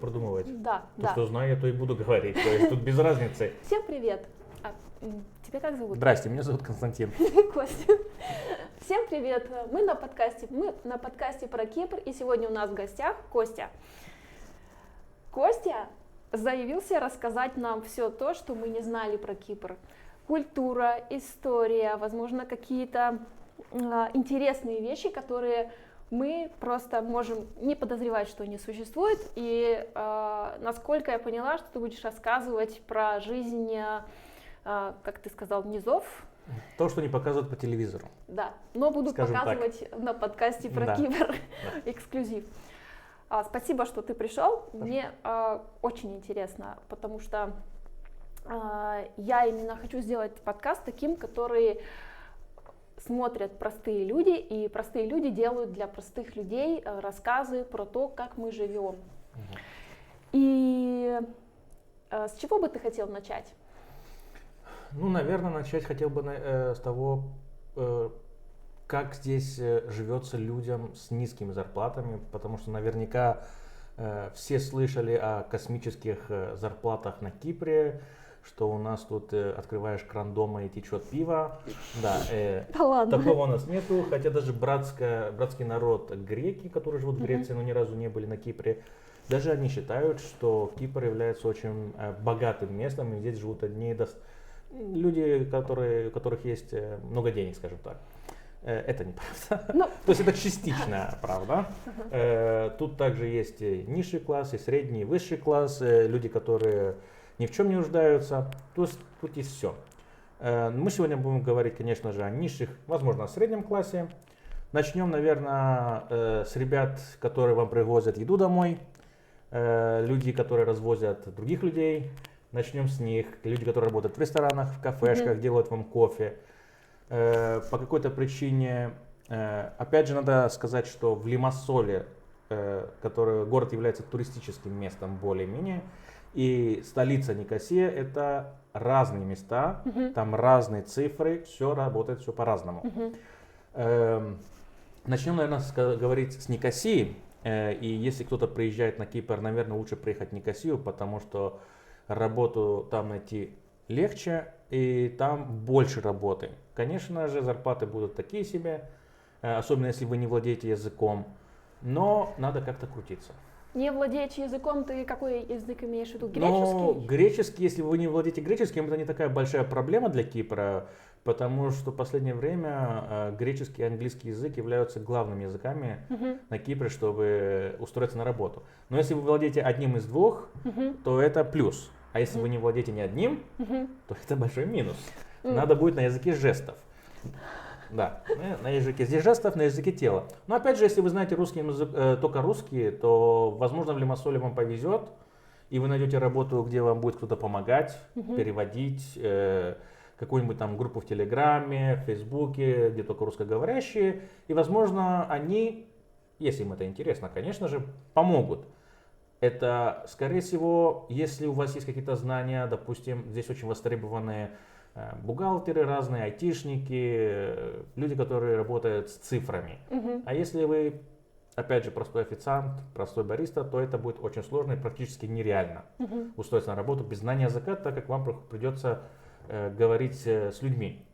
Продумывать. Да, То, да. что знаю, я то и буду говорить. То есть тут без разницы. Всем привет. Тебя как зовут? Здрасте, меня зовут Константин. Костя. Всем привет. Мы на подкасте про Кипр, и сегодня у нас в гостях Костя. Костя заявился рассказать нам все то, что мы не знали про Кипр. Культура, история, возможно, какие-то интересные вещи, которые мы просто можем не подозревать, что они существуют. И насколько я поняла, что ты будешь рассказывать про жизнь, как ты сказал, низов. То, что не показывают по телевизору. Да, но буду Скажем показывать на подкасте про Кипр. Да. Эксклюзив. Спасибо, что ты пришел. Мне очень интересно, потому что я именно хочу сделать подкаст таким, который смотрят простые люди, и простые люди делают для простых людей рассказы про то, как мы живем. И с чего бы ты хотел начать? Ну, наверное, начать хотел бы с того, как здесь живется людям с низкими зарплатами, потому что наверняка все слышали о космических зарплатах на Кипре, что у нас тут открываешь кран дома и течет пиво. Да, да ладно. Такого у нас нету, хотя даже братский народ греки, которые живут в Греции, но ни разу не были на Кипре, даже они считают, что Кипр является очень богатым местом, и здесь живут одни люди, у которых есть много денег, скажем так. Это неправда. То есть это частичная правда. Тут также есть и низший класс, и средний, и высший класс, люди, которые ни в чем не нуждаются. То есть тут есть все. Мы сегодня будем говорить, конечно же, о низших, возможно, о среднем классе. Начнем, наверное, с ребят, которые вам привозят еду домой, люди, которые развозят других людей. Начнем с них. Люди, которые работают в ресторанах, в кафешках, делают вам кофе. По какой-то причине, опять же, надо сказать, что в Лимассоле, город является туристическим местом более-менее, и столица Никосия — это разные места, там разные цифры, все работает, все по-разному. Начнем, наверное, говорить с Никосии. И если кто-то приезжает на Кипр, наверное, лучше приехать в Никосию, потому что работу там найти легче, и там больше работы. Конечно же, зарплаты будут такие себе, особенно если вы не владеете языком, но надо как-то крутиться. Не владеешь языком, ты какой язык имеешь в виду? Греческий? Ну, греческий, если вы не владеете греческим, это не такая большая проблема для Кипра, потому что в последнее время греческий и английский язык являются главными языками на Кипре, чтобы устроиться на работу. Но если вы владеете одним из двух, то это плюс. А если вы не владеете ни одним, то это большой минус. Надо будет на языке жестов. Да, на языке жестов, на языке тела. Но опять же, если вы знаете русский язык, только русский, то, возможно, в Лимассоле вам повезет, и вы найдете работу, где вам будет кто-то помогать, переводить, какую-нибудь там группу в Телеграме, в Фейсбуке, где только русскоговорящие. И, возможно, они, если им это интересно, конечно же, помогут. Это, скорее всего, если у вас есть какие-то знания, допустим, здесь очень востребованные бухгалтеры разные, айтишники, люди, которые работают с цифрами. А если вы, опять же, простой официант, простой бариста, то это будет очень сложно и практически нереально устроиться на работу без знания языка, так как вам придется говорить с людьми.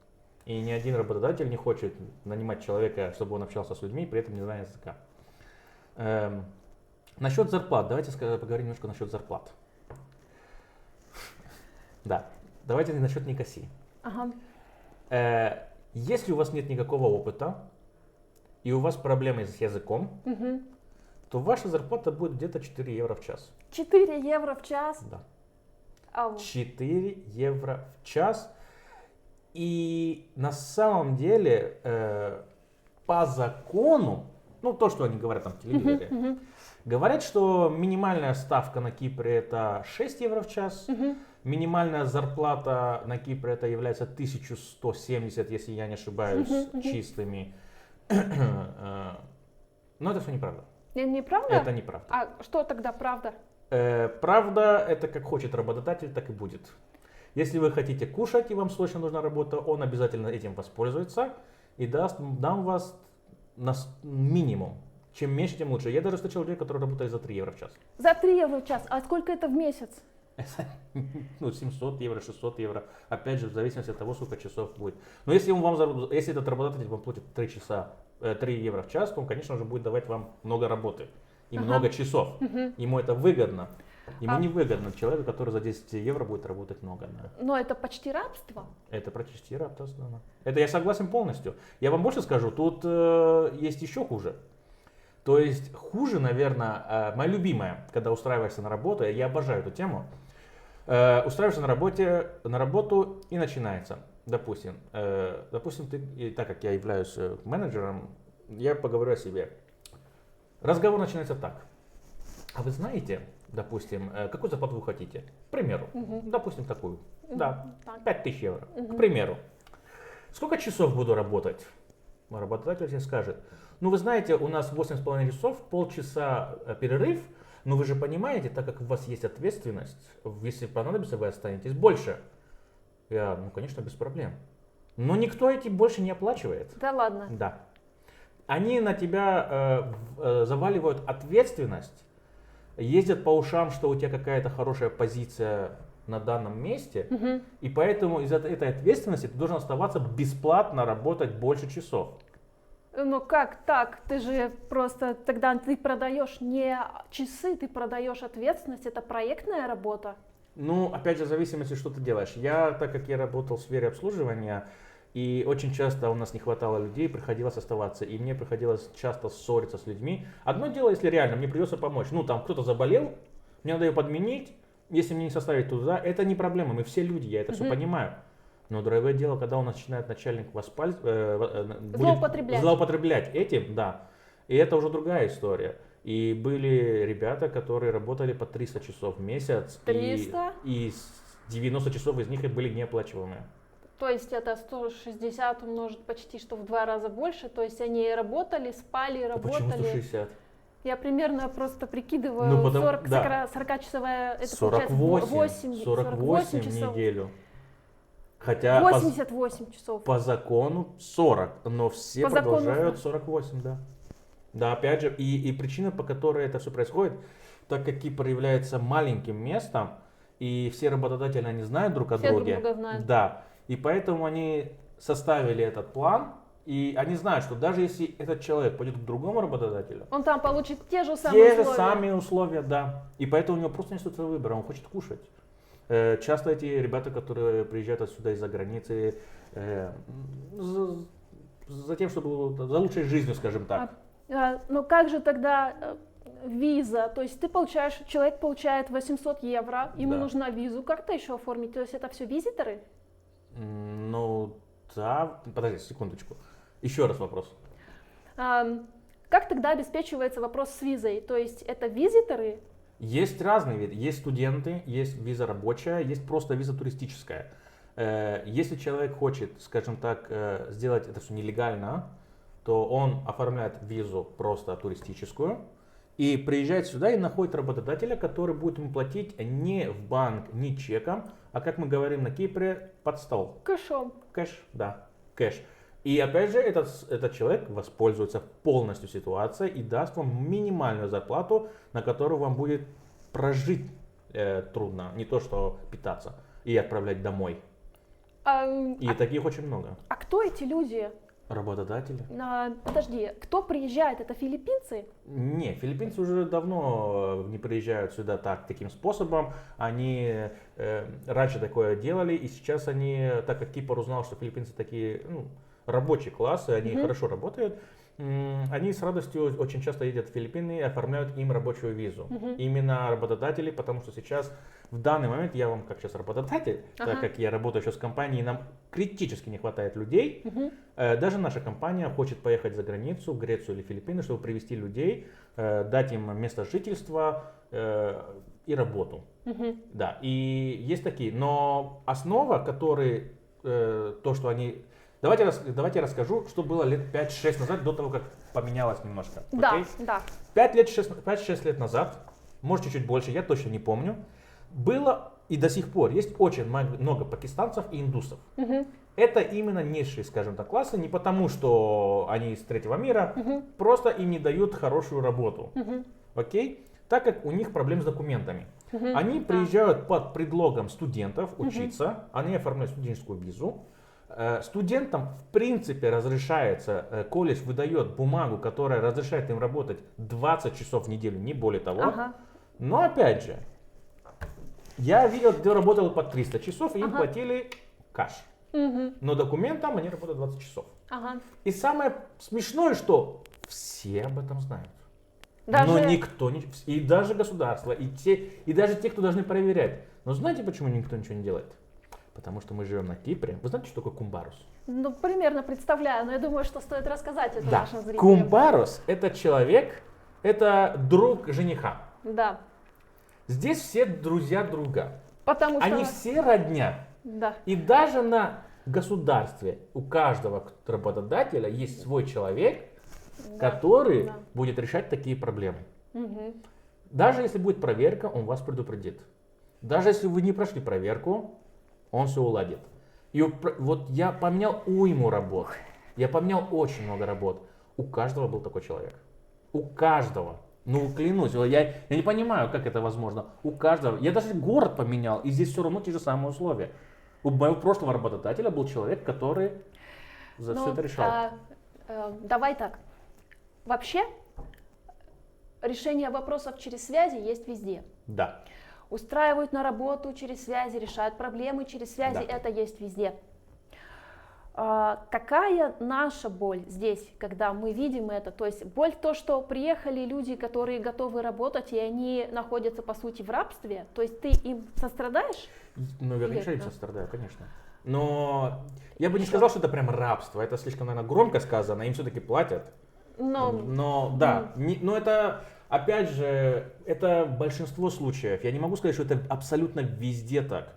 И ни один работодатель не хочет нанимать человека, чтобы он общался с людьми, при этом не зная языка. Насчет зарплат. Давайте поговорим немножко насчет зарплат. Да. Давайте насчет Никосии. Если у вас нет никакого опыта, и у вас проблемы с языком, то ваша зарплата будет где-то 4 евро в час. 4 евро в час? Да. 4 евро в час. И на самом деле, по закону, ну то, что они говорят там в телевизоре, говорят, что минимальная ставка на Кипре это 6 евро в час. Минимальная зарплата на Кипре это является 1170, если я не ошибаюсь, чистыми. Но это все неправда. Неправда? Это неправда. А что тогда правда? Правда, это как хочет работодатель, так и будет. Если вы хотите кушать и вам срочно нужна работа, он обязательно этим воспользуется и даст вам вас на минимум. Чем меньше, тем лучше. Я даже встречал людей, которые работают за 3 евро в час. За 3 евро в час. А сколько это в месяц? Ну, 700 евро, 600 евро. Опять же, в зависимости от того, сколько часов будет. Но если этот работодатель вам платит 3 евро в час, то он, конечно же, будет давать вам много работы и много часов. Ему это выгодно. Ему не выгодно человеку, который за 10 евро будет работать много. Да. Но это почти рабство. Это почти рабство. Да. Это я согласен полностью. Я вам больше скажу, тут есть еще хуже. То есть хуже, наверное, моя любимая, когда устраиваешься на работу, я обожаю эту тему. Устраиваешься на работу и начинается. Допустим, ты, так как я являюсь менеджером, я поговорю о себе. Разговор начинается так. А вы знаете, допустим, какую зарплату вы хотите? К примеру, допустим, такую. Да, 5000 евро, к примеру. Сколько часов буду работать? Работодатель тебе скажет, ну вы знаете, у нас 8,5 часов, полчаса перерыв, но вы же понимаете, так как у вас есть ответственность, если понадобится, вы останетесь больше. Ну конечно, без проблем. Но никто эти больше не оплачивает. Да ладно? Да. Они на тебя заваливают ответственность, ездят по ушам, что у тебя какая-то хорошая позиция на данном месте, и поэтому из-за этой ответственности ты должен оставаться бесплатно работать больше часов. Ну как так? Ты же просто тогда ты продаешь не часы, ты продаешь ответственность, это проектная работа. Ну, опять же, в зависимости, что ты делаешь. Так как я работал в сфере обслуживания, и очень часто у нас не хватало людей, приходилось оставаться, и мне приходилось часто ссориться с людьми. Одно дело, если реально мне придется помочь. Ну, там кто-то заболел, мне надо ее подменить, если мне не составить туда, это не проблема, мы все люди, я это все понимаю. Но другое дело, когда у нас начинает начальник злоупотреблять этим, да, и это уже другая история. И были ребята, которые работали по 300 часов в месяц, 300? и 90 часов из них были неоплачиваемые. То есть это 160 умножить почти что в 2 раза больше, то есть они работали, спали, работали. Почему 160? Я примерно просто прикидываю, Ну, 40-часовая, это 48 в часов. неделю. Хотя 88 часов. По закону 40, но все продолжают 48, да. Да, опять же, и причина, по которой это все происходит, так как Кипр является маленьким местом, и все работодатели, они знают друг о друге. Все друг друга знают. Да, и поэтому они составили этот план, и они знают, что даже если этот человек пойдет к другому работодателю, он там получит те же самые условия, да. И поэтому у него просто нет выбора, он хочет кушать. Часто эти ребята, которые приезжают отсюда из-за границы, за тем, чтобы за лучшей жизнью, скажем так. Но как же тогда виза? То есть человек получает 800 евро, ему нужна визу, как-то еще оформить? То есть это все визиторы? Ну да, подожди секундочку. Еще раз вопрос. Как тогда обеспечивается вопрос с визой? То есть это визиторы? Есть разные виды. Есть студенты, есть виза рабочая, есть просто виза туристическая. Если человек хочет, скажем так, сделать это все нелегально, то он оформляет визу просто туристическую и приезжает сюда и находит работодателя, который будет ему платить не в банк, не чеком, а, как мы говорим на Кипре, под стол. Кэшом. Кэш, да, кэш. И опять же, этот человек воспользуется полностью ситуацией и даст вам минимальную зарплату, на которую вам будет прожить трудно, не то что питаться и отправлять домой. Таких очень много. А кто эти люди? Работодатели. Подожди, кто приезжает? Это филиппинцы? Не, филиппинцы уже давно не приезжают сюда таким способом. Они раньше такое делали, и сейчас они, так как Кипр узнал, что филиппинцы такие рабочие классы, они хорошо работают, они с радостью очень часто едут в Филиппины и оформляют им рабочую визу. Именно работодатели, потому что сейчас, в данный момент, я вам как сейчас работодатель, так как я работаю сейчас в компании, нам критически не хватает людей. Даже наша компания хочет поехать за границу, в Грецию или Филиппины, чтобы привезти людей, дать им место жительства и работу. Да, и есть такие. Но основа, который, то, что они... Давайте я расскажу, что было лет 5-6 назад, до того, как поменялось немножко. Да, okay? да. 5-6 лет назад, может чуть-чуть больше, я точно не помню, было и до сих пор есть очень много пакистанцев и индусов. Это именно низшие, скажем так, классы, не потому, что они из третьего мира, просто им не дают хорошую работу. Окей? Так как у них проблемы с документами. Они приезжают под предлогом студентов учиться, они оформляют студенческую визу. Студентам в принципе разрешается, колледж выдает бумагу, которая разрешает им работать 20 часов в неделю, не более того. Но опять же, я видел, где работал по 300 часов, и им платили кэш. Но документам они работают 20 часов. И самое смешное, что все об этом знают. Но никто не... И даже государство, и даже те, кто должны проверять. Но знаете, почему никто ничего не делает? Потому что мы живем на Кипре. Вы знаете, что такое кумбарус? Ну, примерно представляю, но я думаю, что стоит рассказать это нашим зрителям. Кумбарус — это человек, это друг жениха. Да. Здесь все друзья друга. Потому что... Они все родня. Да. И даже на государстве у каждого работодателя есть свой человек, который будет решать такие проблемы. Даже если будет проверка, он вас предупредит. Даже если вы не прошли проверку, он все уладит. И вот я поменял уйму работ. Я поменял очень много работ. У каждого был такой человек. У каждого. Ну, клянусь, я не понимаю, как это возможно. У каждого. Я даже город поменял, и здесь все равно те же самые условия. У моего прошлого работодателя был человек, который за все это решал. Давай так. Вообще, решение вопросов через связи есть везде. Да. Устраивают на работу через связи, решают проблемы через связи, это есть везде. Какая наша боль здесь, когда мы видим это? То есть боль то, что приехали люди, которые готовы работать, и они находятся, по сути, в рабстве. То есть ты им сострадаешь? Ну, я, конечно, им сострадаю, конечно. Но я бы не сказал, что это прям рабство. Это слишком, наверное, громко сказано. Им все-таки платят. Но да, но это, опять же, это большинство случаев. Я не могу сказать, что это абсолютно везде так.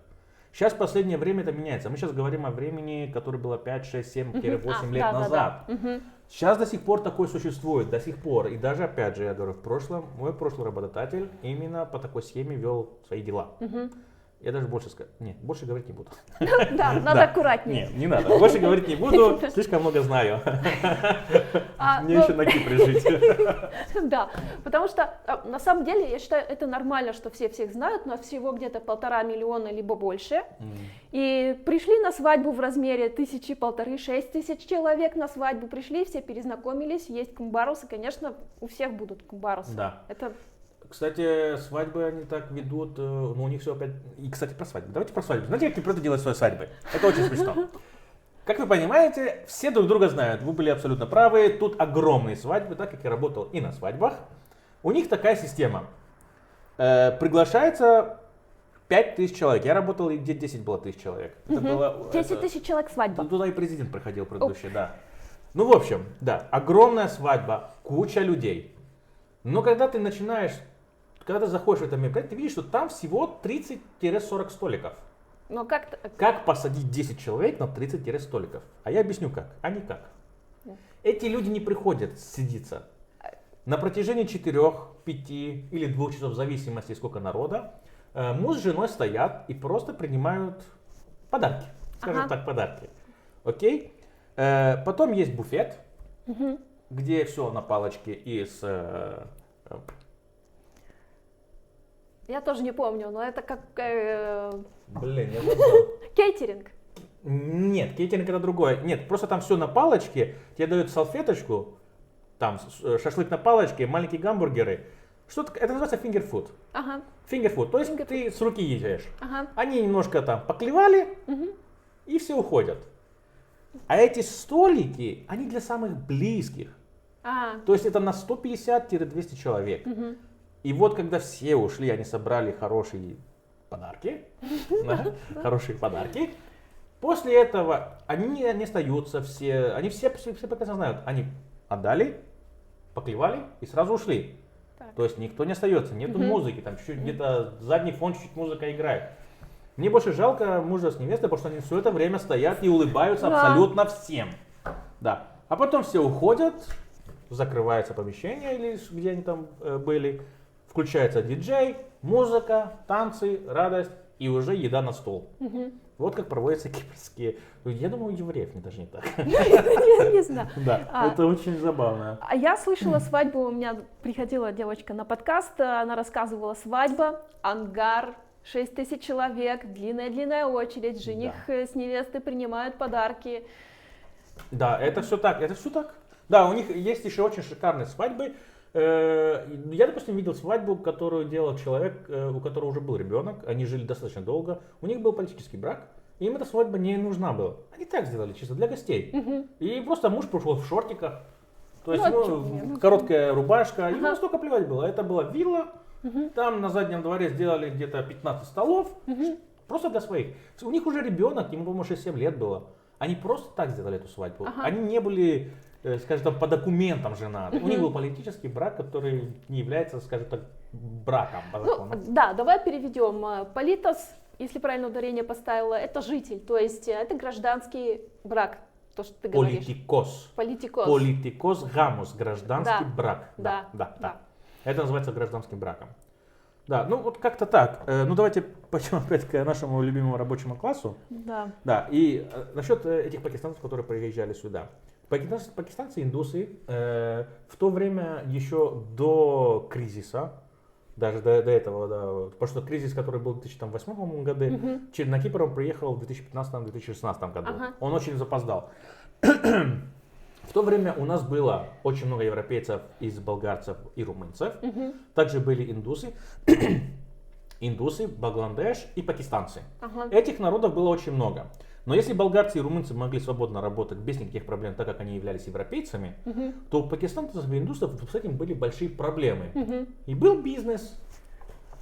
Сейчас в последнее время это меняется. Мы сейчас говорим о времени, которое было 5, 6, 7, 8 лет назад. Сейчас до сих пор такое существует, до сих пор. И даже, опять же, я говорю, мой прошлый работодатель именно по такой схеме вел свои дела. Я даже больше говорить не буду. Да, надо аккуратнее. Не надо. Больше говорить не буду, слишком много знаю. Мне еще на Кипре жить. Да, потому что на самом деле я считаю, это нормально, что все всех знают, но всего где-то 1,5 миллиона либо больше. И пришли на свадьбу в размере 1,5-6 тысяч человек на свадьбу пришли, все перезнакомились, есть кумбарусы, конечно, у всех будут кумбарусы. Да. Это... Кстати, свадьбы они так ведут, но у них все опять... И, кстати, про свадьбы. Давайте про свадьбы. Знаете, как Кипр делает свои свадьбы? Это очень смешно. Как вы понимаете, все друг друга знают. Вы были абсолютно правы. Тут огромные свадьбы, так как я работал и на свадьбах. У них такая система. Приглашается 5000 человек. Я работал, и где 10 было тысяч человек. 10 тысяч человек свадьба. Туда и президент приходил предыдущий, да. Ну, в общем, да, огромная свадьба, куча людей. Но когда ты начинаешь... Когда ты заходишь в это мероприятие, ты видишь, что там всего 30-40 столиков. Но как посадить 10 человек на 30 столиков? А я объясню как. А не как. Эти люди не приходят сидеться. На протяжении 4, 5 или 2 часов, в зависимости сколько народа, муж с женой стоят и просто принимают подарки. Скажем так, подарки. Окей? Потом есть буфет, где все на палочке из... Я тоже не помню, но это как... Блин, я забыл. Кейтеринг. Нет, кейтеринг это другое. Нет, просто там все на палочке, тебе дают салфеточку, там шашлык на палочке, маленькие гамбургеры. Это называется finger food. Finger food, то есть ты с руки едешь. Они немножко там поклевали, и все уходят. А эти столики, они для самых близких. То есть это на 150-200 человек. И вот когда все ушли, они собрали хорошие подарки. Хорошие подарки. После этого они не остаются все. Они все прекрасно знают. Они отдали, поклевали и сразу ушли. То есть никто не остается, нету музыки. Там чуть-чуть где-то задний фон, чуть-чуть музыка играет. Мне больше жалко мужа с невестой, потому что они все это время стоят и улыбаются абсолютно всем. Да. А потом все уходят, закрывается помещение, или где они там были, включается диджей, музыка, танцы, радость и уже еда на стол. Вот как проводятся кипрские. Я думаю, у евреев даже не так. Не знаю. Да, это очень забавно. А я слышала свадьбу, у меня приходила девочка на подкаст, она рассказывала свадьба, ангар, 6 тысяч человек, длинная очередь, жених с невестой принимают подарки. Да, это все так, Да, у них есть еще очень шикарные свадьбы. Я, допустим, видел свадьбу, которую делал человек, у которого уже был ребенок, они жили достаточно долго, у них был политический брак, и им эта свадьба не нужна была. Они так сделали, чисто для гостей. И просто муж пришел в шортиках, то есть короткая рубашка, ему настолько плевать было. Это была вилла, там на заднем дворе сделали где-то 15 столов, просто для своих. У них уже ребенок, ему, по-моему, 6-7 лет было. Они просто так сделали эту свадьбу. Они не были, скажем так, по документам женаты. У них был политический брак, который не является, скажем так, браком по закону. Да, давай переведем. Политос, если правильно ударение поставила, это житель, то есть это гражданский брак. То, что ты говоришь. Политикос гамус, гражданский брак. Да. Это называется гражданским браком. Да, ну вот как-то так. Ну давайте пойдем опять к нашему любимому рабочему классу. Да. Да, и насчет этих пакистанцев, которые приезжали сюда. Пакистанцы, индусы, в то время еще до кризиса, даже до этого, да, потому что кризис, который был в 2008 году, на Кипр он приехал в 2015-2016 году. Он очень запоздал. В то время у нас было очень много европейцев, из болгарцев и румынцев. Также были индусы, Бангладеш и пакистанцы. Этих народов было очень много. Но если болгарцы и румынцы могли свободно работать без никаких проблем, так как они являлись европейцами, то у пакистанцев и индусов с этим были большие проблемы. И был бизнес,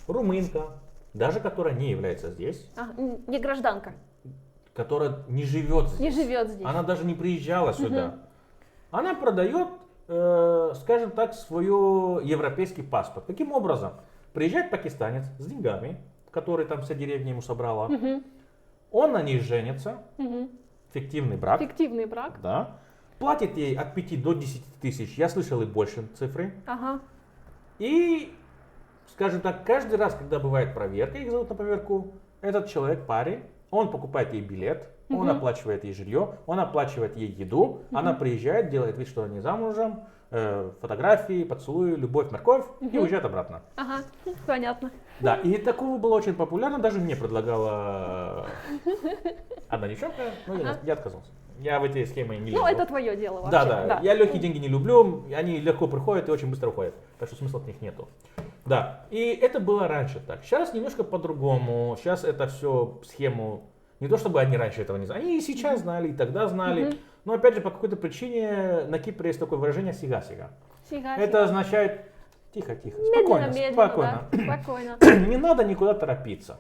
румынка, даже которая не является здесь. Не гражданка. Которая не живет здесь. Она даже не приезжала сюда. Она продает, скажем так, свой европейский паспорт. Каким образом? Приезжает пакистанец с деньгами, которые там вся деревня ему собрала. Он на ней женится. Фиктивный брак. Фиктивный брак. Да. Платит ей от 5 до 10 тысяч. Я слышал и больше цифры. И, скажем так, каждый раз, когда бывает проверка, их зовут на проверку, этот человек, парень, он покупает ей билет. Он оплачивает ей жилье, он оплачивает ей еду, она приезжает, делает вид, что они замужем, фотографии, поцелуи, любовь, морковь и уезжает обратно. Понятно. Да, и такого было очень популярно, даже мне предлагала одна девчонка, но я отказался. Я в эти схемы не лезу. Ну, это твое дело вообще. Да. Я легкие деньги не люблю, они легко приходят и очень быстро уходят, так что смысла от них нету. Да, и это было раньше так. Сейчас немножко по-другому, сейчас это все схему. Не то чтобы они раньше этого не знали, они и сейчас знали, и тогда знали. Но опять же, по какой-то причине на Кипре есть такое выражение «сига-сига». Это означает тихо-тихо, спокойно. Не надо никуда торопиться.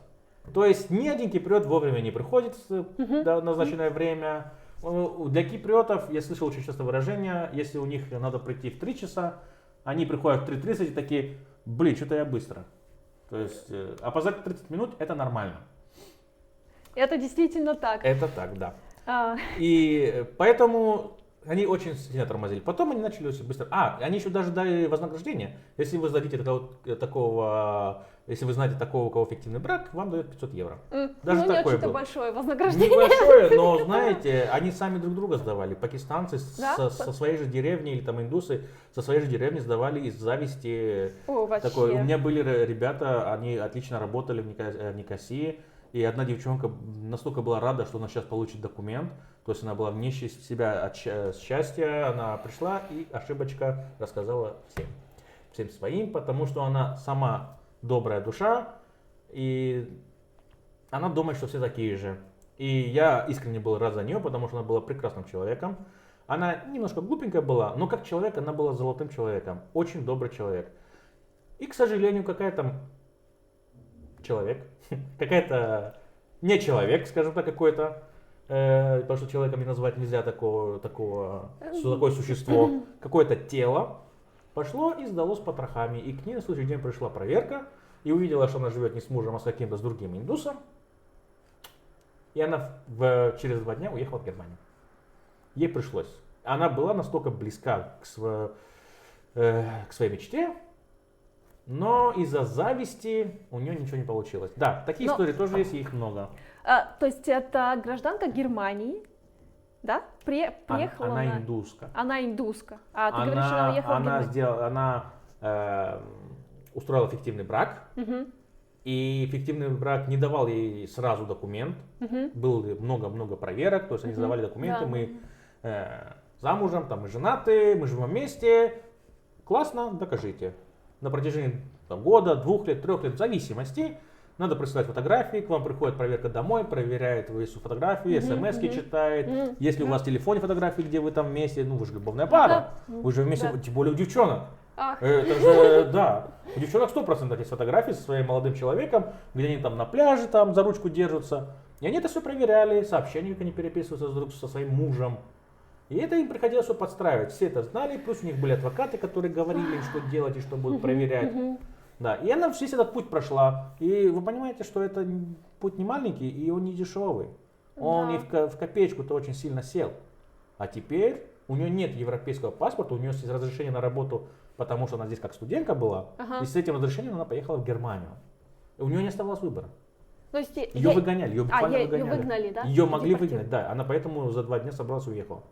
То есть ни один киприот вовремя не приходит в назначенное время. Для киприотов, я слышал очень часто выражение, если у них надо прийти в 3 часа, они приходят в 3:30 и такие, блин, что-то я быстро. То есть опоздать 30 минут это нормально. Это действительно так. Это так, да. И поэтому они очень сильно тормозили. Потом они начали очень быстро. Они еще даже дали вознаграждение. Если вы знаете такого, у кого фиктивный брак, вам дают 500 евро. Даже не такое очень-то было. большое вознаграждение. Небольшое, но знаете, они сами друг друга сдавали. Пакистанцы со своей же деревни или там индусы со своей же деревни сдавали из зависти. Такое. У меня были ребята, они отлично работали в Никосии. И одна девчонка настолько была рада, что она сейчас получит документ. То есть она была вне себя от счастья. Она пришла и ошибочка рассказала всем своим, потому что она сама добрая душа. И она думает, что все такие же. И я искренне был рад за нее, потому что она была прекрасным человеком. Она немножко глупенькая была, но как человек она была золотым человеком. Очень добрый человек. И, к сожалению, какая-то не человек, скажем так, какой-то, потому что человеком не назвать нельзя такое существо, какое-то тело, пошло и сдалось потрохами. И к ней на следующий день пришла проверка, и увидела, что она живет не с мужем, а с каким-то с другим индусом. И она через 2 дня уехала в Германию. Ей пришлось. Она была настолько близка к своей мечте, но из-за зависти у нее ничего не получилось. Да, такие истории тоже есть, и их много. То есть это гражданка Германии, да? Приехала Она индуска. Она индуска. А ты говоришь, она уехала в Германию. Она устроила фиктивный брак. Угу. И фиктивный брак не давал ей сразу документ. Было много-много проверок, то есть они сдавали документы, да. Мы замужем, там, мы женаты, мы живем вместе. Классно, докажите. На протяжении года, 2 лет, 3 лет, в зависимости, надо присылать фотографии, к вам приходит проверка домой, проверяет вы фотографии, смс-ки читает. Если у вас в телефоне фотографии, где вы там вместе, ну вы же любовная пара, вы же вместе, тем более у девчонок. Это же, да, у девчонок 100% есть фотографии со своим молодым человеком, где они там на пляже там за ручку держатся. И они это все проверяли, сообщения, как они переписываются друг со своим мужем. И это им приходилось все подстраивать. Все это знали, плюс у них были адвокаты, которые говорили им, что делать и что будут проверять. Да, и она весь этот путь прошла. И вы понимаете, что это путь не маленький, и он не дешевый. Он и в копеечку-то очень сильно сел. А теперь у нее нет европейского паспорта, у нее есть разрешение на работу, потому что она здесь как студентка была. И с этим разрешением она поехала в Германию. И у нее не оставалось выбора. То есть ее выгоняли, ее буквально выгоняли. Ее выгнали, да? Ее могли выгнать, да. Она поэтому за 2 дня собралась и уехала.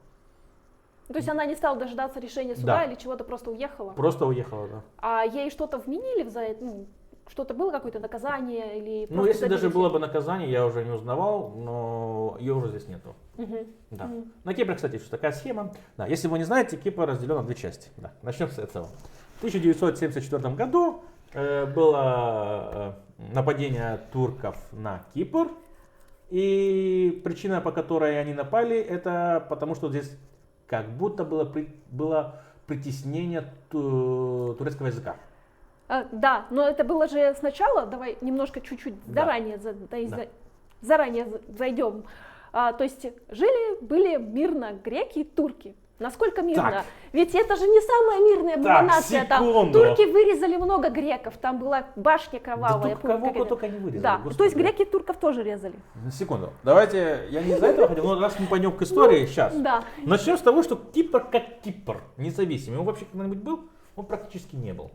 То есть она не стала дожидаться решения суда или чего-то, просто уехала? Просто уехала, да. А ей что-то вменили за это? Ну, что-то было, какое-то наказание? Или ну, если даже было бы наказание, я уже не узнавал, но ее уже здесь нету. Да. На Кипре, кстати, еще такая схема. Да, если вы не знаете, Кипр разделен на 2 части. Да. Начнем с этого. В 1974 году было нападение турков на Кипр. И причина, по которой они напали, это потому, что здесь как будто было притеснение турецкого языка. Да, но это было же сначала, давай немножко чуть-чуть заранее зайдем. То есть были мирно греки и турки. Насколько мирно? Так. Ведь это же не самая мирная была нация. Там турки вырезали много греков, там была башня кровавая. Да кого только не вырезали. Да. То есть греки турков тоже резали. Секунду. Давайте, я не из-за этого хотел, но раз мы пойдем к истории сейчас. Да. Начнем с того, что Кипр как Кипр, независимый. Он вообще когда-нибудь был? Он практически не был.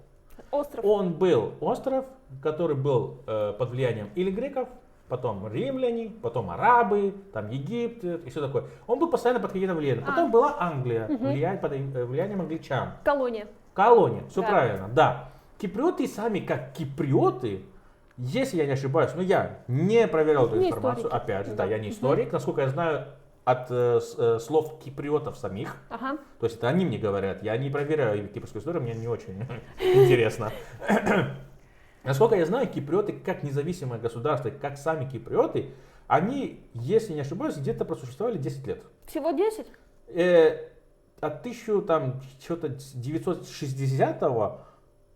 Остров. Он был остров, который был под влиянием или греков, потом римляне, потом арабы, там Египет и все такое. Он был постоянно под каким-то влиянием. Потом была Англия, под влиянием англичан. Колония. Колония, все правильно, да. Киприоты сами как киприоты, если я не ошибаюсь, но я не проверял эту информацию, историки. опять же, да, я не историк, насколько я знаю, от слов киприотов самих, то есть это они мне говорят, я не проверяю кипрскую историю, мне не очень интересно. Насколько я знаю, киприоты как независимое государство, как сами киприоты, они, если не ошибаюсь, где-то просуществовали 10 лет. Всего 10? От 1960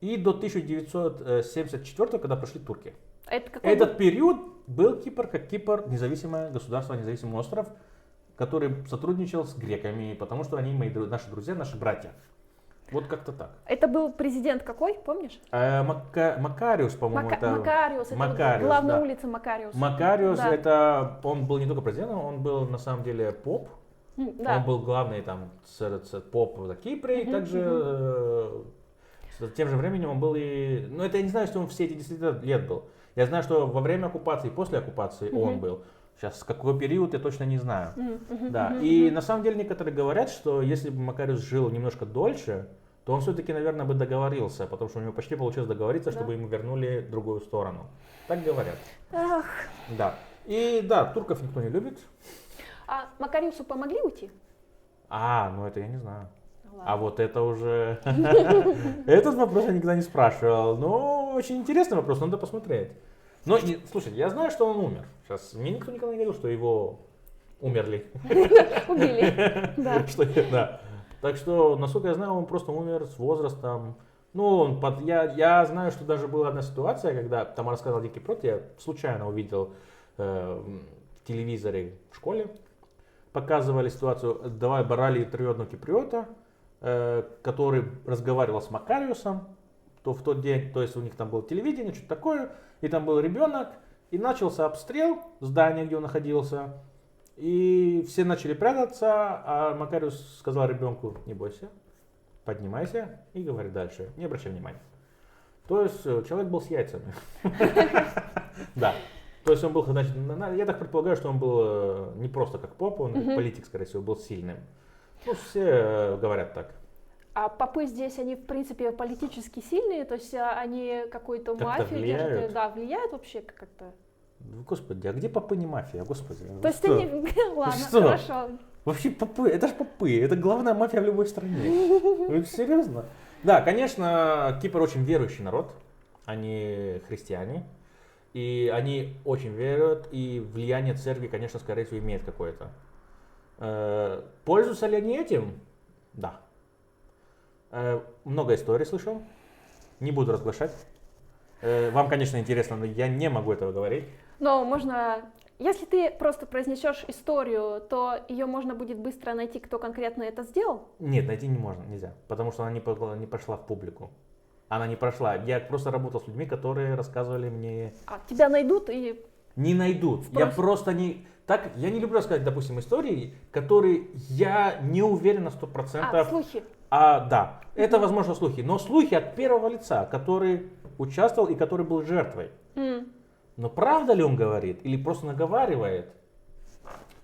и до 1974, когда пришли турки. Этот период был Кипр как Кипр, независимое государство, независимый остров, который сотрудничал с греками, потому что они наши друзья, наши братья. Вот как-то так. Это был президент какой, помнишь? Макариус, по-моему. Макариус, это главная улица Макариус. Макариус, да. Он был не только президентом, он был на самом деле поп. Да. Он был главный там поп в Кипре, также в тем же временем он был и... Ну это я не знаю, что он все эти 10 лет был. Я знаю, что во время оккупации и после оккупации он был. Сейчас, какой период, я точно не знаю. Да. И на самом деле некоторые говорят, что если бы Макариус жил немножко дольше, то он все-таки, наверное, бы договорился, потому что у него почти получилось договориться, чтобы ему вернули другую сторону. Так говорят. Ах. Да. И да, турков никто не любит. А Макариусу помогли уйти? Ну это я не знаю. Ладно. А вот это уже... Этот вопрос я никогда не спрашивал. Но очень интересный вопрос, надо посмотреть. Но, слушай, я знаю, что он умер. Сейчас мне никто никогда не говорил, что его умерли. Убили. Да. Так что, насколько я знаю, он просто умер с возрастом. Ну, я знаю, что даже была одна ситуация, когда Тамара сказала «Дикий прот», я случайно увидел в телевизоре в школе, показывали ситуацию, брали интервью одного киприота, который разговаривал с Макариусом, в тот день, то есть у них там было телевидение, что-то такое, и там был ребенок, и начался обстрел здания, где он находился, и все начали прятаться, а Макариус сказал ребенку: не бойся, поднимайся и говори дальше, не обращай внимания. То есть человек был с яйцами. Да. То есть он был, значит, я так предполагаю, что он был не просто как поп, он как политик, скорее всего, был сильным. Ну, все говорят так. А попы здесь, они, в принципе, политически сильные, то есть они какую-то мафию держат, да, влияют вообще как-то? Господи, а где попы не мафия, господи? То есть они, ладно, хорошо. Вообще попы, это же попы, это главная мафия в любой стране. Вы серьезно? Да, конечно, Кипр очень верующий народ, они христиане, и они очень верят, и влияние церкви, конечно, скорее всего, имеет какое-то. Пользуются ли они этим? Да. Много историй слышал, не буду разглашать. Вам, конечно, интересно, но я не могу этого говорить. Но можно, если ты просто произнесешь историю, то ее можно будет быстро найти, кто конкретно это сделал? Нет, найти не можно, нельзя, потому что она не прошла в публику. Она не прошла. Я просто работал с людьми, которые рассказывали мне... А тебя найдут и... Не найдут. Я просто не... Так, я не люблю рассказать, допустим, истории, которые я не уверен на 100%. Слухи. Да, это, возможно, слухи. Но слухи от первого лица, который участвовал и который был жертвой. Но правда ли он говорит или просто наговаривает?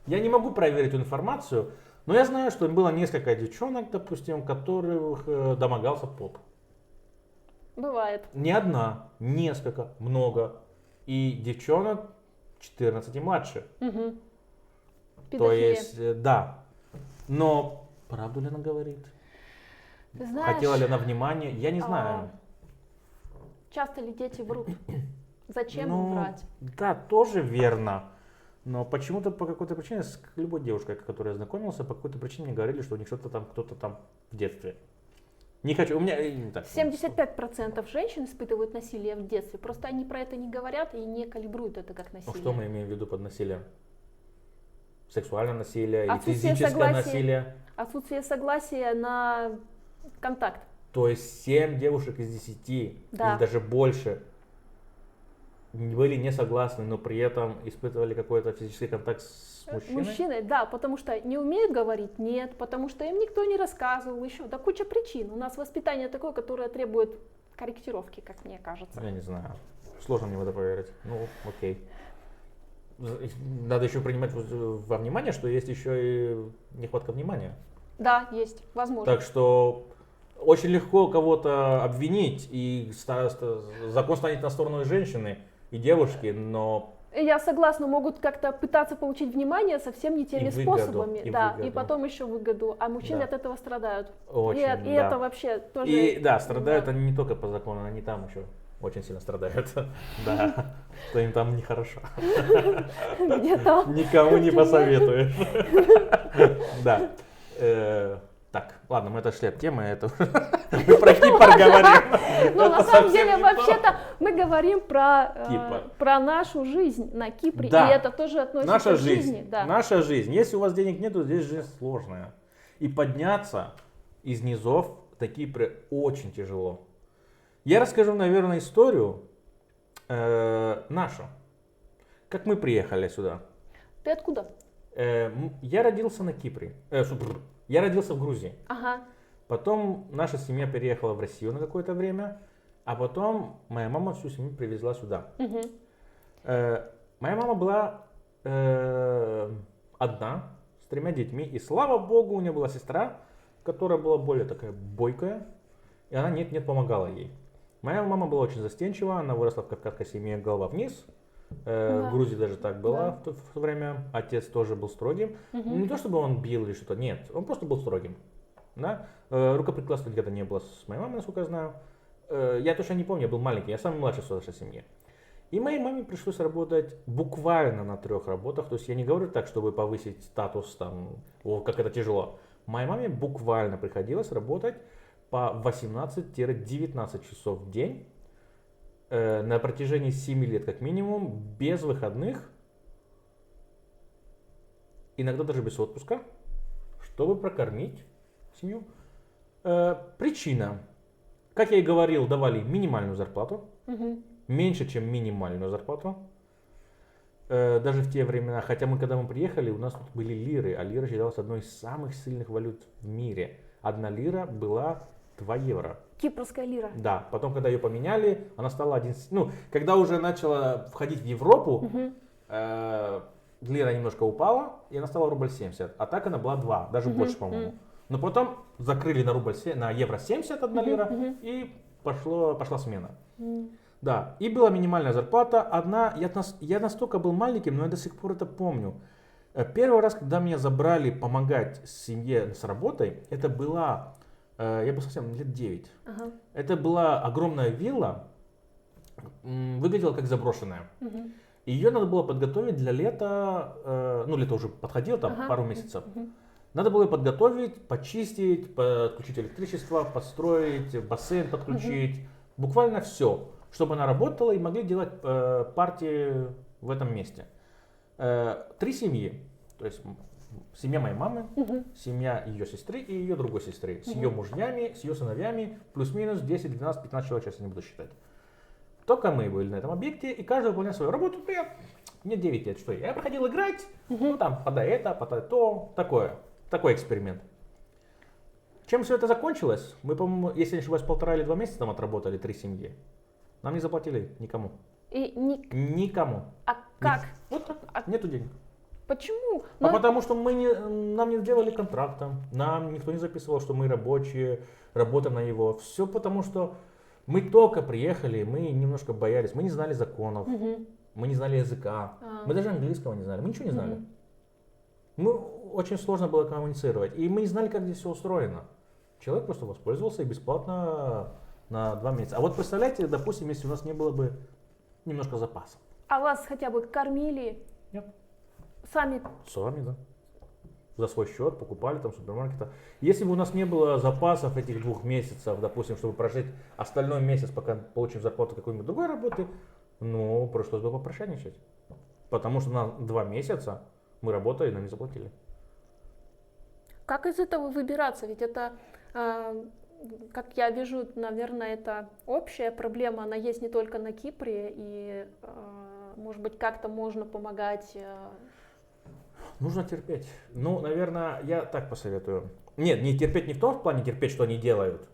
Я не могу проверить эту информацию, но я знаю, что было несколько девчонок, допустим, которых домогался поп. Бывает. Не одна, несколько, много. И девчонок 14 и младше. То есть, да. Но правду ли она говорит? Ты знаешь, хотела ли она внимания? Я не знаю. Часто ли дети врут? Зачем им врать? Да, тоже верно. Но почему-то по какой-то причине с любой девушкой, с которой я знакомился, по какой-то причине мне говорили, что у них что-то там, кто-то там в детстве. Не хочу, у меня... Так, 75% женщин испытывают насилие в детстве, просто они про это не говорят и не калибруют это как насилие. Что мы имеем в виду под насилием? Сексуальное насилие или физическое насилие? Отсутствие согласия на контакт. То есть 7 девушек из 10, или даже больше, были не согласны, но при этом испытывали какой-то физический контакт с мужчиной? Мужчиной, да, потому что не умеют говорить, нет, потому что им никто не рассказывал еще, да куча причин. У нас воспитание такое, которое требует корректировки, как мне кажется. Я не знаю, сложно мне в это поверить, ну окей. Надо еще принимать во внимание, что есть еще и нехватка внимания. Да, есть, возможно. Так что очень легко кого-то обвинить, и закон станет на сторону женщины и девушки, но... Я согласна, могут как-то пытаться получить внимание совсем не теми способами. И потом еще выгоду, а мужчины от этого страдают. Очень, и это вообще тоже... И да, страдают они не только по закону, они там еще очень сильно страдают. Да, что им там нехорошо. Где там? Никому не посоветуешь. Да. Так, ладно, мы отошли от темы, это мы про Кипр говорим. Но на самом деле, вообще-то, мы говорим про нашу жизнь на Кипре, и это тоже относится к жизни. Наша жизнь. Если у вас денег нету, здесь жизнь сложная. И подняться из низов на Кипре очень тяжело. Я расскажу, наверное, историю нашу. Как мы приехали сюда. Ты откуда? Я родился на Кипре. Я родился в Грузии. Ага. Потом наша семья переехала в Россию на какое-то время, а потом моя мама всю семью привезла сюда. Угу. Моя мама была одна, с 3 детьми, и слава богу, у нее была сестра, которая была более такая бойкая, и она нет-нет помогала ей. Моя мама была очень застенчива, она выросла в кавказской семье, голова вниз. В Грузии даже так было в то время. Отец тоже был строгим. Не то чтобы он бил или что-то, нет, он просто был строгим. Да? Рукоприкладства никогда не было с моей мамой, насколько я знаю. Я точно не помню, я был маленький, я самый младший в нашей семье. И моей маме пришлось работать буквально на 3 работах. То есть я не говорю так, чтобы повысить статус, там, как это тяжело. Моей маме буквально приходилось работать по 18-19 часов в день. На протяжении 7 лет как минимум, без выходных, иногда даже без отпуска, чтобы прокормить семью. Причина. Как я и говорил, давали минимальную зарплату, меньше, чем минимальную зарплату. Даже в те времена, хотя когда мы приехали, у нас тут были лиры, а лира считалась одной из самых сильных валют в мире. 1 лира была 2 евро. Кипрская лира. Да, потом, когда ее поменяли, она стала 1... Ну, когда уже начала входить в Европу, лира немножко упала, и она стала рубль 70. А так она была 2, даже больше, по-моему. Но потом закрыли на евро 70 1 лира, и пошла смена. Да, и была минимальная зарплата. Я настолько был маленьким, но я до сих пор это помню. Первый раз, когда меня забрали помогать семье с работой, это была, я был совсем лет 9. Это была огромная вилла, выглядела как заброшенная. Ее надо было подготовить для лета, ну лето уже подходило, там пару месяцев. Надо было ее подготовить, почистить, подключить электричество, построить, бассейн подключить, буквально все, чтобы она работала и могли делать партии в этом месте. 3 семьи, то есть семья моей мамы, семья ее сестры и ее другой сестры, с ее мужьями, с ее сыновьями, плюс-минус 10, 12, 15 человек, сейчас я не буду считать. Только мы были на этом объекте, и каждый выполнял свою работу. Мне 9 лет, что я приходил играть, ну там, подай это, подай то, такой эксперимент. Чем все это закончилось? Мы, по-моему, если не ошибаюсь, 1,5 или 2 месяца там отработали 3 семьи. Нам не заплатили никому. Никому. А как? Вот так, нету денег. Почему? А потому что нам не сделали контракта, нам никто не записывал, что мы рабочие, работаем на него. Все потому что мы только приехали, мы немножко боялись, мы не знали законов, мы не знали языка, мы даже английского не знали, мы ничего не знали. Очень сложно было коммуницировать, и мы не знали, как здесь все устроено. Человек просто воспользовался и бесплатно на 2 месяца. А вот представляете, допустим, если у нас не было бы немножко запасов. А вас хотя бы кормили? Нет. Сами, да. За свой счет покупали там супермаркета. Если бы у нас не было запасов этих 2 месяцев, допустим, чтобы прожить остальной месяц, пока получим зарплату какой-нибудь другой работы, ну, пришлось бы попрошайничать. Потому что на 2 месяца мы работали, нам не заплатили. Как из этого выбираться? Ведь это, как я вижу, наверное, это общая проблема. Она есть не только на Кипре, и, может быть, как-то можно помогать. Нужно терпеть. Ну, наверное, я так посоветую. Нет, не терпеть не в том плане терпеть, что они делают.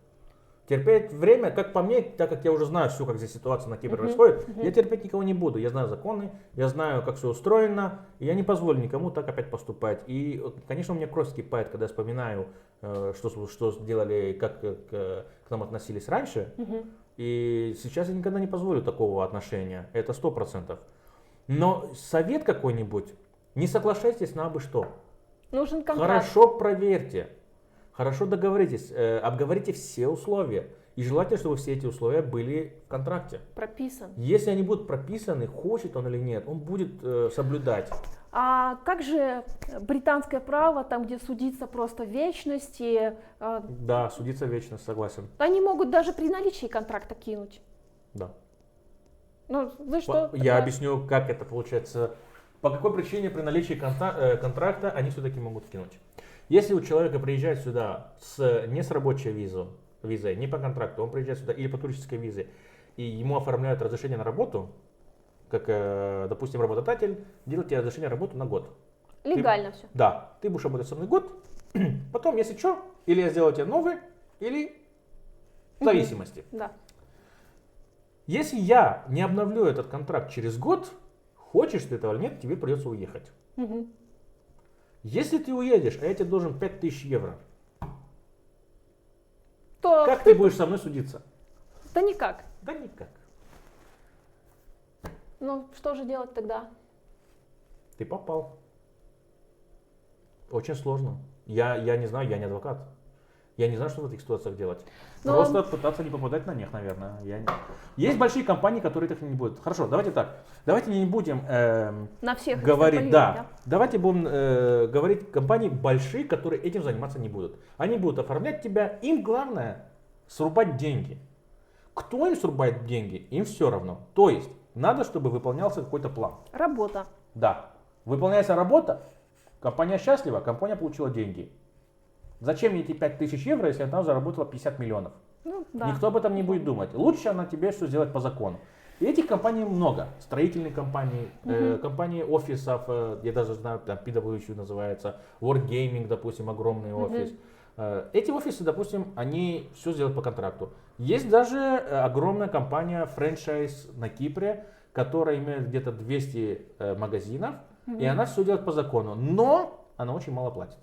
Терпеть время, как по мне, так как я уже знаю всю, как здесь ситуация на Кипре происходит, я терпеть никого не буду. Я знаю законы, я знаю, как все устроено, и я не позволю никому так опять поступать. И, конечно, у меня кровь вскипает, когда я вспоминаю, что сделали, как к нам относились раньше. И сейчас я никогда не позволю такого отношения. Это 100%. Но совет какой-нибудь, не соглашайтесь на абы что. Нужен контракт. Хорошо проверьте. Хорошо договоритесь, обговорите все условия. И желательно, чтобы все эти условия были в контракте. Прописан. Если они будут прописаны, хочет он или нет, он будет соблюдать. А как же британское право, там, где судиться просто вечности? Да, судиться вечно, согласен. Они могут даже при наличии контракта кинуть. Да. Ну, вы что? Я объясню, как это получается. По какой причине при наличии контракта они все-таки могут кинуть. Если у человека приезжает сюда не с рабочей визой, не по контракту, он приезжает сюда или по туристической визе, и ему оформляют разрешение на работу, как, допустим, работодатель делает тебе разрешение на работу на год. Легально все. Да, ты будешь работать со мной год, потом, если что, или я сделаю тебе новый, или в зависимости. Да. Если я не обновлю этот контракт через год, хочешь ты этого или нет, тебе придется уехать. Если ты уедешь, а я тебе должен 5000 евро, то... как ты будешь со мной судиться? Да никак. Да никак. Ну, что же делать тогда? Ты попал. Очень сложно. Я не знаю, я не адвокат. Я не знаю, что в этих ситуациях делать. Но... Просто пытаться не попадать на них, наверное. Есть большие компании, которые так не будут. Хорошо, давайте так. Давайте не будем на всех говорить, да. Давайте будем говорить компании большие, которые этим заниматься не будут. Они будут оформлять тебя. Им главное срубать деньги. Кто им срубает деньги, им все равно. То есть надо, чтобы выполнялся какой-то план. Работа. Да. Выполняется работа, компания счастлива, компания получила деньги. Зачем мне эти 5000 евро, если она заработала 50 миллионов? Ну, да. Никто об этом не будет думать. Лучше она тебе все сделать по закону. И этих компаний много. Строительные компании, компании офисов, я даже знаю, там PwC называется, Wargaming, допустим, огромный офис. Эти офисы, допустим, они все сделают по контракту. Есть даже огромная компания франчайз на Кипре, которая имеет где-то 200 магазинов, и она все делает по закону. Но она очень мало платит.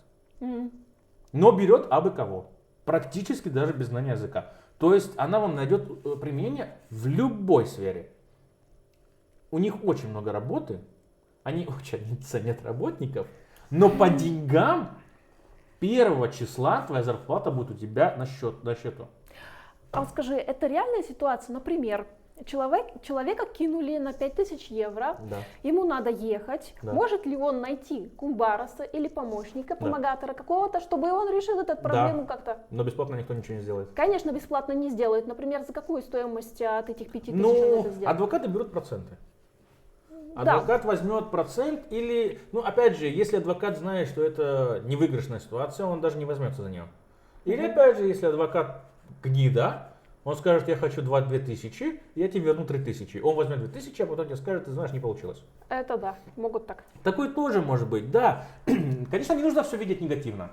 Но берет абы кого. Практически даже без знания языка. То есть она вам найдет применение в любой сфере. У них очень много работы, они очень ценят работников, но по деньгам 1 числа твоя зарплата будет у тебя на счету. А вот скажи, это реальная ситуация? Например, человека кинули на 5000 евро, Да. ему надо ехать. Да. Может ли он найти кумбараса или помощника, помогатора какого-то, чтобы он решил эту проблему как-то? Но бесплатно никто ничего не сделает. Конечно, бесплатно не сделают. Например, за какую стоимость от этих 5000 он Ну, это сделает? адвокаты берут проценты. Да. Адвокат возьмет процент или, ну опять же, если адвокат знает, что это невыигрышная ситуация, он даже не возьмется за нее. Или опять же, если адвокат гнида, он скажет, я хочу 2000, я тебе верну 3000. Он возьмет 2000, а потом тебе скажет, ты знаешь, не получилось. Это да, могут так. Такое тоже может быть, да. Конечно, не нужно все видеть негативно.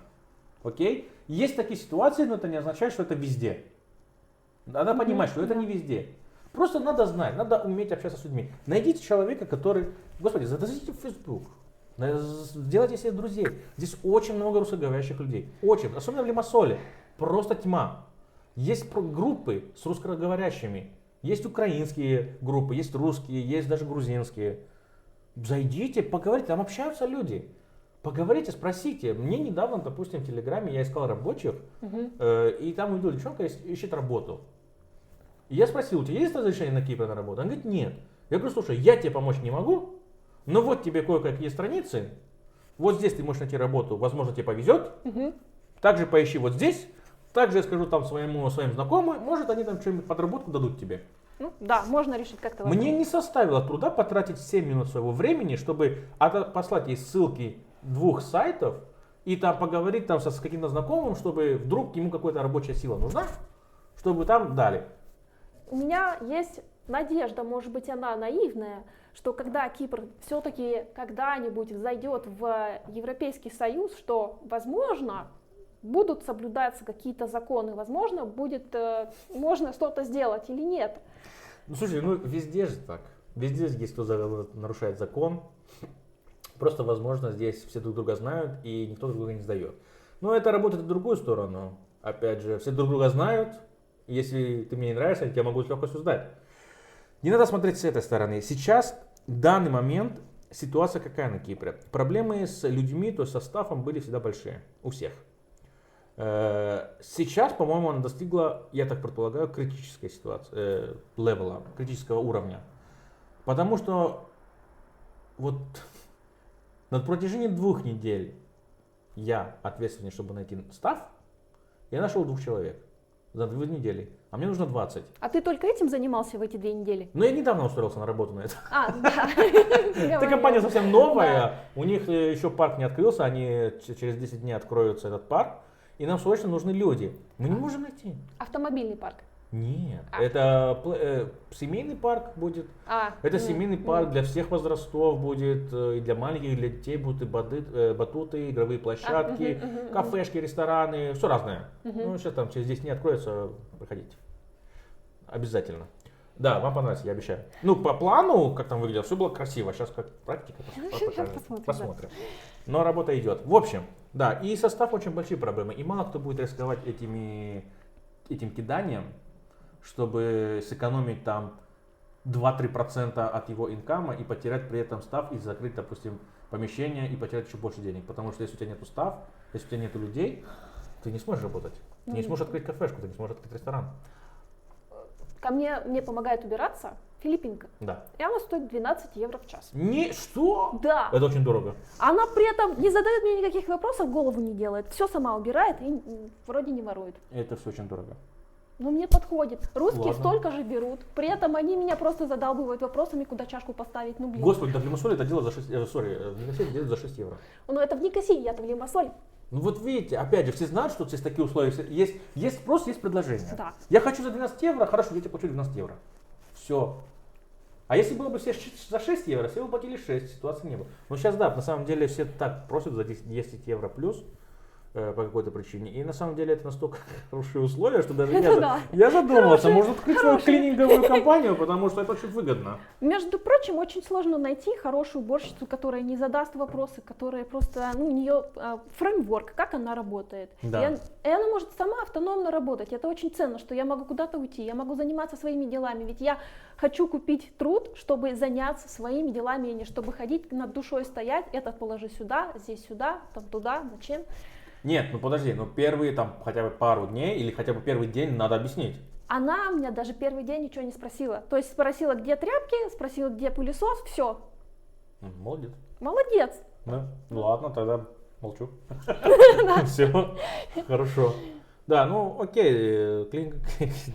Окей? Есть такие ситуации, но это не означает, что это везде. Надо понимать, что это не везде. Просто надо знать, надо уметь общаться с людьми. Найдите человека, который, господи, зададите в Facebook, сделайте себе друзей. Здесь очень много русскоговорящих людей. Очень, особенно в Лимассоле. Просто тьма. Есть группы с русскоговорящими. Есть украинские группы, есть русские, есть даже грузинские. Зайдите, поговорите, там общаются люди. Поговорите, спросите. Мне недавно, допустим, в Телеграме я искал рабочих, и там увидел девчонка ищет работу. И я спросил, у тебя есть разрешение на Кипр на работу? Он говорит, нет. Я говорю, слушай, я тебе помочь не могу, но вот тебе кое-какие страницы, вот здесь ты можешь найти работу, возможно, тебе повезет, также поищи вот здесь, также я скажу там своим знакомым, может, они там что-нибудь подработку дадут тебе. Ну, да, можно решить как-то. Мне не составило труда потратить 7 минут своего времени, чтобы послать ей ссылки 2 сайтов и там поговорить там с каким-то знакомым, чтобы вдруг ему какая-то рабочая сила нужна, чтобы там дали. У меня есть надежда, может быть, она наивная, что когда Кипр все-таки когда-нибудь зайдет в Европейский Союз, что, возможно, будут соблюдаться какие-то законы, возможно, будет можно что-то сделать или нет. Ну слушай, ну везде же так. Везде есть кто нарушает закон. Просто, возможно, здесь все друг друга знают и никто друг друга не сдает. Но это работает в другую сторону. Опять же, все друг друга знают. Если ты мне не нравишься, я тебя могу с легкостью сдать. Не надо смотреть с этой стороны. Сейчас, в данный момент, ситуация какая на Кипре? Проблемы с людьми, то есть со стафом были всегда большие. У всех. Сейчас, по-моему, она достигла, я так предполагаю, критической ситуации, левела, критического уровня. Потому что вот на протяжении 2 недель я ответственный, чтобы найти стаф, я нашел 2 человек за 2 недели, а мне нужно 20. А ты только этим занимался в эти 2 недели? Но я недавно устроился на работу на это. А, да. Эта компания совсем новая, у них еще парк не открылся, они через 10 дней откроются этот парк, и нам срочно нужны люди. Мы не можем найти. Автомобильный парк. Нет, это семейный парк будет. Это семейный парк для всех возрастов будет, и для маленьких, и для детей будут и батуты, игровые площадки, кафешки, рестораны, все разное. Ну, сейчас там через 10 дней откроется, приходите. Обязательно. Да, вам понравится, я обещаю. Ну, по плану, как там выглядело, все было красиво. Сейчас как практика посмотрим. Но работа идет. В общем, да, и состав очень большие проблемы. И мало кто будет рисковать этим киданием, чтобы сэкономить там 2-3% от его инкама и потерять при этом став и закрыть, допустим, помещение и потерять еще больше денег. Потому что если у тебя нету став, если у тебя нету людей, ты не сможешь работать. Ты не сможешь открыть кафешку, ты не сможешь открыть ресторан. Мне помогает убираться филиппинка. Да. И она стоит 12 евро в час. Что? Да. Это очень дорого. Она при этом не задает мне никаких вопросов, голову не делает. Все сама убирает и вроде не ворует. Это все очень дорого. Но мне подходит. Русские Ладно. столько же берут. При этом они меня просто задалбывают вопросами, куда чашку поставить. Ну блин. Господи, да в Лимассоле это делают за 6 делают за 6 евро. Ну это в Никосии, я-то в Лимассоле. Ну вот видите, опять же, все знают, что здесь такие условия. Есть спрос, есть предложение. Да. Я хочу за 12 евро, хорошо, я тебе плачу 12 евро. Все. А если было бы все за 6 евро, все бы платили 6, ситуации не было. Но сейчас да, на самом деле все так просят за 10 евро плюс. по какой-то причине. И на самом деле это настолько хорошие условия, что даже Это да. я задумался, может открыть свою хорошие. клининговую компанию, потому что это очень выгодно. Между прочим, очень сложно найти хорошую уборщицу, которая не задаст вопросы, которая просто, ну, у нее фреймворк, как она работает. Да. И она может сама автономно работать. Это очень ценно, что я могу куда-то уйти, я могу заниматься своими делами. Ведь я хочу купить труд, чтобы заняться своими делами, а не чтобы ходить над душой стоять, этот положи сюда, здесь сюда, там туда, зачем. Нет, ну подожди, ну первые там хотя бы пару дней или хотя бы первый день надо объяснить. Она меня даже первый день ничего не спросила. То есть спросила, где тряпки, спросила, где пылесос, все. Молодец. Молодец. Да, ну ладно, тогда молчу. Все, хорошо. Да, ну окей,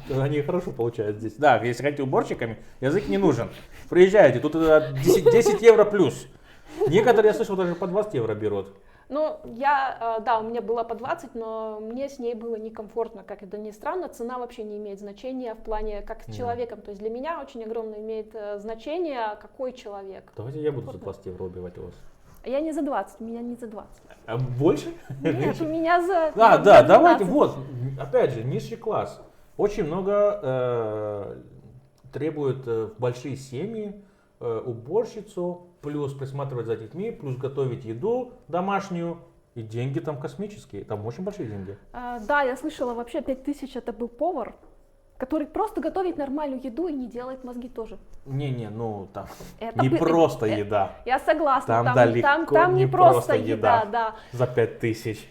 они хорошо получают здесь. Да, если хотите уборщиками, язык не нужен. Приезжайте, тут 10 евро плюс. Некоторые, я слышал, даже по 20 евро берут. Ну, да, у меня было по 20, но мне с ней было некомфортно, как это ни странно. Цена вообще не имеет значения в плане, как с человеком. То есть для меня очень огромное имеет значение, какой человек. Давайте я буду за 20 евро убивать у вас. Я не за 20, у меня не за 20. А больше? Нет, у меня за Да, за да, 12. давайте, вот, опять же, низший класс. Очень много требует в большие семьи уборщицу, плюс присматривать за детьми, плюс готовить еду домашнюю. И деньги там космические, там очень большие деньги. Да, я слышала, вообще 5000 это был повар, который просто готовит нормальную еду и не делает мозги тоже. Не-не, ну там Это не бы- просто еда. Я согласна, Там далеко там не не просто просто еда, еда. да. За 5000.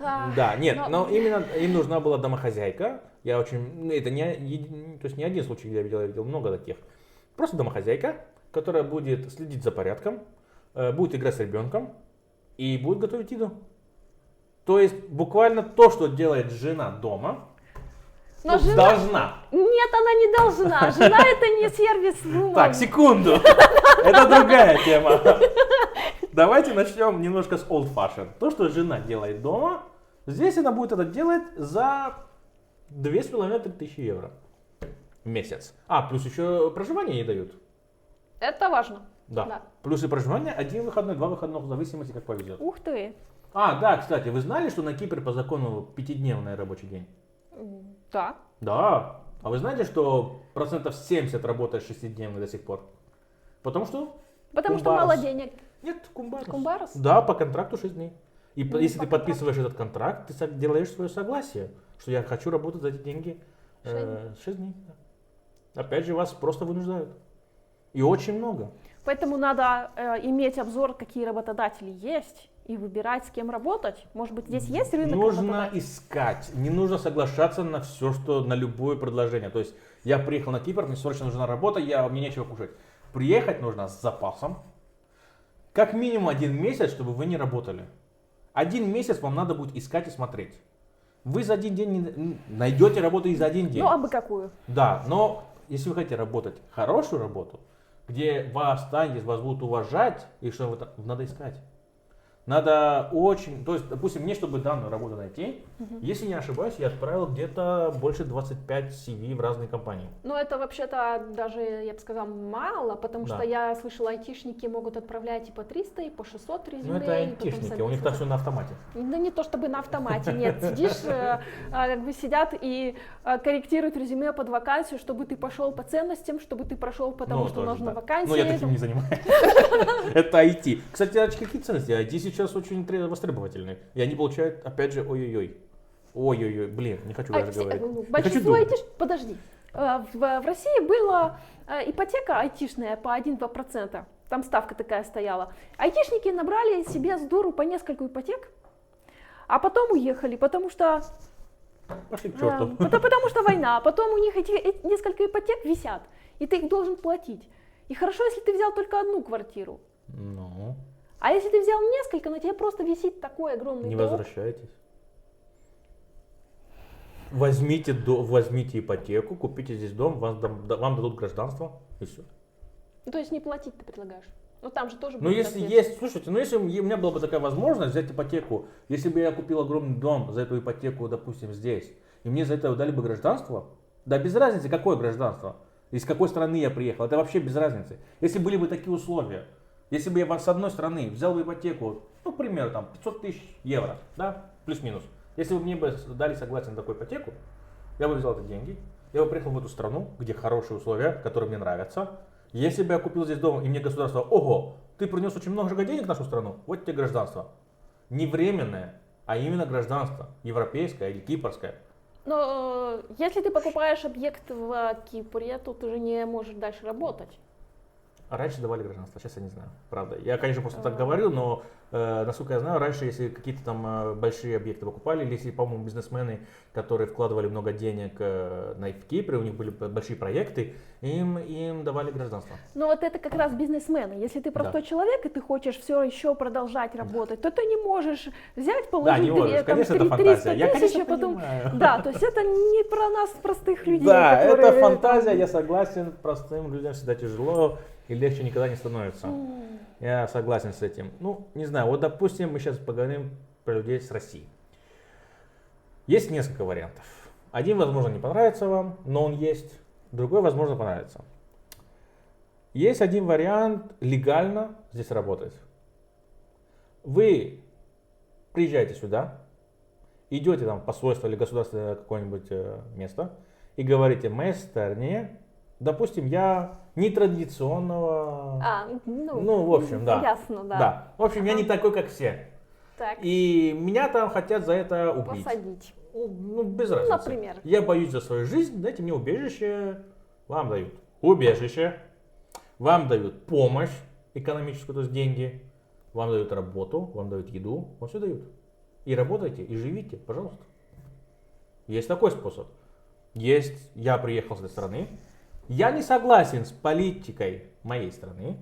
А, Да, нет, но- но именно им нужна была домохозяйка. Я очень, ну, это то есть не один случай, где я видел много таких. Просто домохозяйка, которая будет следить за порядком, будет играть с ребенком и будет готовить еду. То есть буквально то, что делает жена дома, Но ну, жена- должна. Нет, она не должна. Жена это не сервис вумен. Так, секунду. Это другая тема. Давайте начнем немножко с old fashion. То, что жена делает дома, здесь она будет это делать за 2500 евро в месяц. А, плюс еще проживание ей дают. Это важно. Да. Да. Плюс и проживание, 1 выходной, 2 выходных, в зависимости, как повезет. Ух ты. А, да, кстати, вы знали, что на Кипре по закону 5-дневный рабочий день? Да. Да. А вы знаете, что 70% работает 6-дневный до сих пор? Потому что? Потому что Кумбарос. мало денег. Нет, кумбарос. Кумбарос? Да, по контракту 6 дней. И Ну, если по ты подписываешь этот контракт, ты делаешь свое согласие, что я хочу работать за эти деньги 6 дней. Да. Опять же, вас просто вынуждают. И очень много. Поэтому надо иметь обзор, какие работодатели есть, и выбирать, с кем работать. Может быть, здесь есть рынок Нужно работодателей? искать, не нужно соглашаться на все, что на любое предложение. То есть я приехал на Кипр, мне срочно нужна работа, мне нечего кушать. Приехать нужно с запасом. Как минимум 1 месяц, чтобы вы не работали. 1 месяц вам надо будет искать и смотреть. Вы за 1 день не найдете работу и за 1 день. Ну, а бы какую? Да, но если вы хотите работать хорошую работу, где вас станет, вас будут уважать, и что надо искать. Надо очень, то есть, допустим, мне, чтобы данную работу найти, если не ошибаюсь, я отправил где-то больше 25 CV в разные компании. Ну, это вообще-то даже, я бы сказала, мало, потому Да. что я слышала, айтишники могут отправлять и по 300, и по 600 резюме. Ну, это и потом айтишники, сами у них так создать. все на автомате. Да не то чтобы на автомате, нет, сидишь, как бы сидят и корректируют резюме под вакансию, чтобы ты пошел по ценностям, чтобы ты прошел, потому Ну, что тоже, нужна да. вакансия. Но я таким не занимаюсь. Это IT. Кстати, какие ценности? IT сейчас очень востребовательны. И они получают, опять же, ой-ой-ой. Ой-ой-ой, блин, не хочу даже говорить. Не хочу Большинство думать. подожди, в России была ипотека айтишная по 1-2%, там ставка такая стояла. Айтишники набрали себе с дуру по нескольку ипотек, а потом уехали, потому что Пошли к черту. потому что война, потом у них эти несколько ипотек висят, и ты их должен платить. И хорошо, если ты взял только одну квартиру. Ну, А если ты взял несколько, на тебе просто висит такой огромный не долг. возвращайтесь. Возьмите ипотеку, купите здесь дом, вам дадут гражданство, и все. То есть не платить ты предлагаешь. Ну там же тоже Ну, будет если ответственность. есть, слушайте, ну, если у меня была бы такая возможность взять ипотеку, если бы я купил огромный дом за эту ипотеку, допустим, здесь, и мне за это дали бы гражданство, да без разницы, какое гражданство, из какой страны я приехал, это вообще без разницы. Если были бы такие условия, если бы я с одной стороны взял бы ипотеку, ну, к примеру, там, 500 000 евро, да, плюс-минус. Если бы мне бы дали согласие на такую ипотеку, я бы взял эти деньги, я бы приехал в эту страну, где хорошие условия, которые мне нравятся. Если бы я купил здесь дом, и мне государство, ого, ты принес очень много денег в нашу страну, вот тебе гражданство. Не временное, а именно гражданство, европейское или кипрское. Но если ты покупаешь объект в Кипре, то ты же не можешь дальше работать. Раньше давали гражданство, сейчас я не знаю, правда. Я, конечно, просто так говорил, но, насколько я знаю, раньше, если какие-то там большие объекты покупали, или если, по-моему, бизнесмены, которые вкладывали много денег в Кипре, у них были большие проекты, им давали гражданство. Но вот это как раз бизнесмены. Если ты простой человек, и ты хочешь все еще продолжать работать, то ты не можешь взять, положить не можешь. там, Конечно, это 300 фантазия. Я, тысяч, конечно, а потом... понимаю. Да, то есть это не про нас, простых людей. Да, которые... это фантазия, я согласен, простым людям всегда тяжело и легче никогда не становится. Я согласен с этим. Ну, не знаю, вот допустим, мы сейчас поговорим про людей с России. Есть несколько вариантов. Один, возможно, не понравится вам, но он есть. Другой, возможно, понравится. Есть один вариант легально здесь работать. Вы приезжаете сюда, идете там в посольство или государственное какое-нибудь место и говорите: в моей стране, допустим, я нетрадиционного, в общем, да. Ясно, да. Да. В общем, я не такой, как все. Так. И меня там хотят за это убить. Посадить. Ну, без разницы. Например. Я боюсь за свою жизнь, дайте мне убежище. Вам дают убежище, вам дают помощь экономическую, то есть деньги, вам дают работу, вам дают еду, вам все дают. И работайте, и живите, пожалуйста. Есть такой способ. Есть, я приехал с этой страны, я не согласен с политикой моей страны.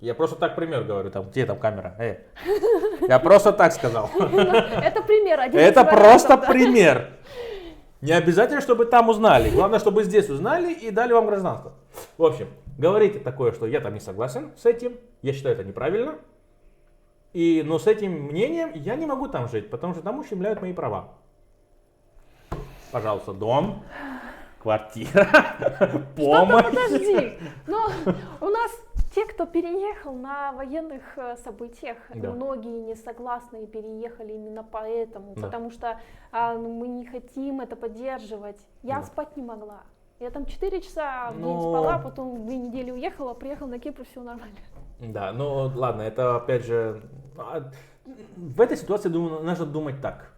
Я просто так пример говорю, там, где там камера? Я просто так сказал. Это пример. Это просто пример. Не обязательно, чтобы там узнали. Главное, чтобы здесь узнали и дали вам гражданство. В общем, говорите такое, что я там не согласен с этим, я считаю это неправильно. Но с этим мнением я не могу там жить, потому что там ущемляют мои права. Пожалуйста, дом, квартира, помощь. Подожди. Но у нас те, кто переехал на военных событиях, Да. многие не согласны и переехали именно поэтому, Да. потому что мы не хотим это поддерживать. Я Да. спать не могла. Я там 4 часа в день Но- спала, потом 2 недели уехала, приехала на Кипр, все нормально. Да, ну ладно, это опять же... В этой ситуации, думаю, нужно думать так.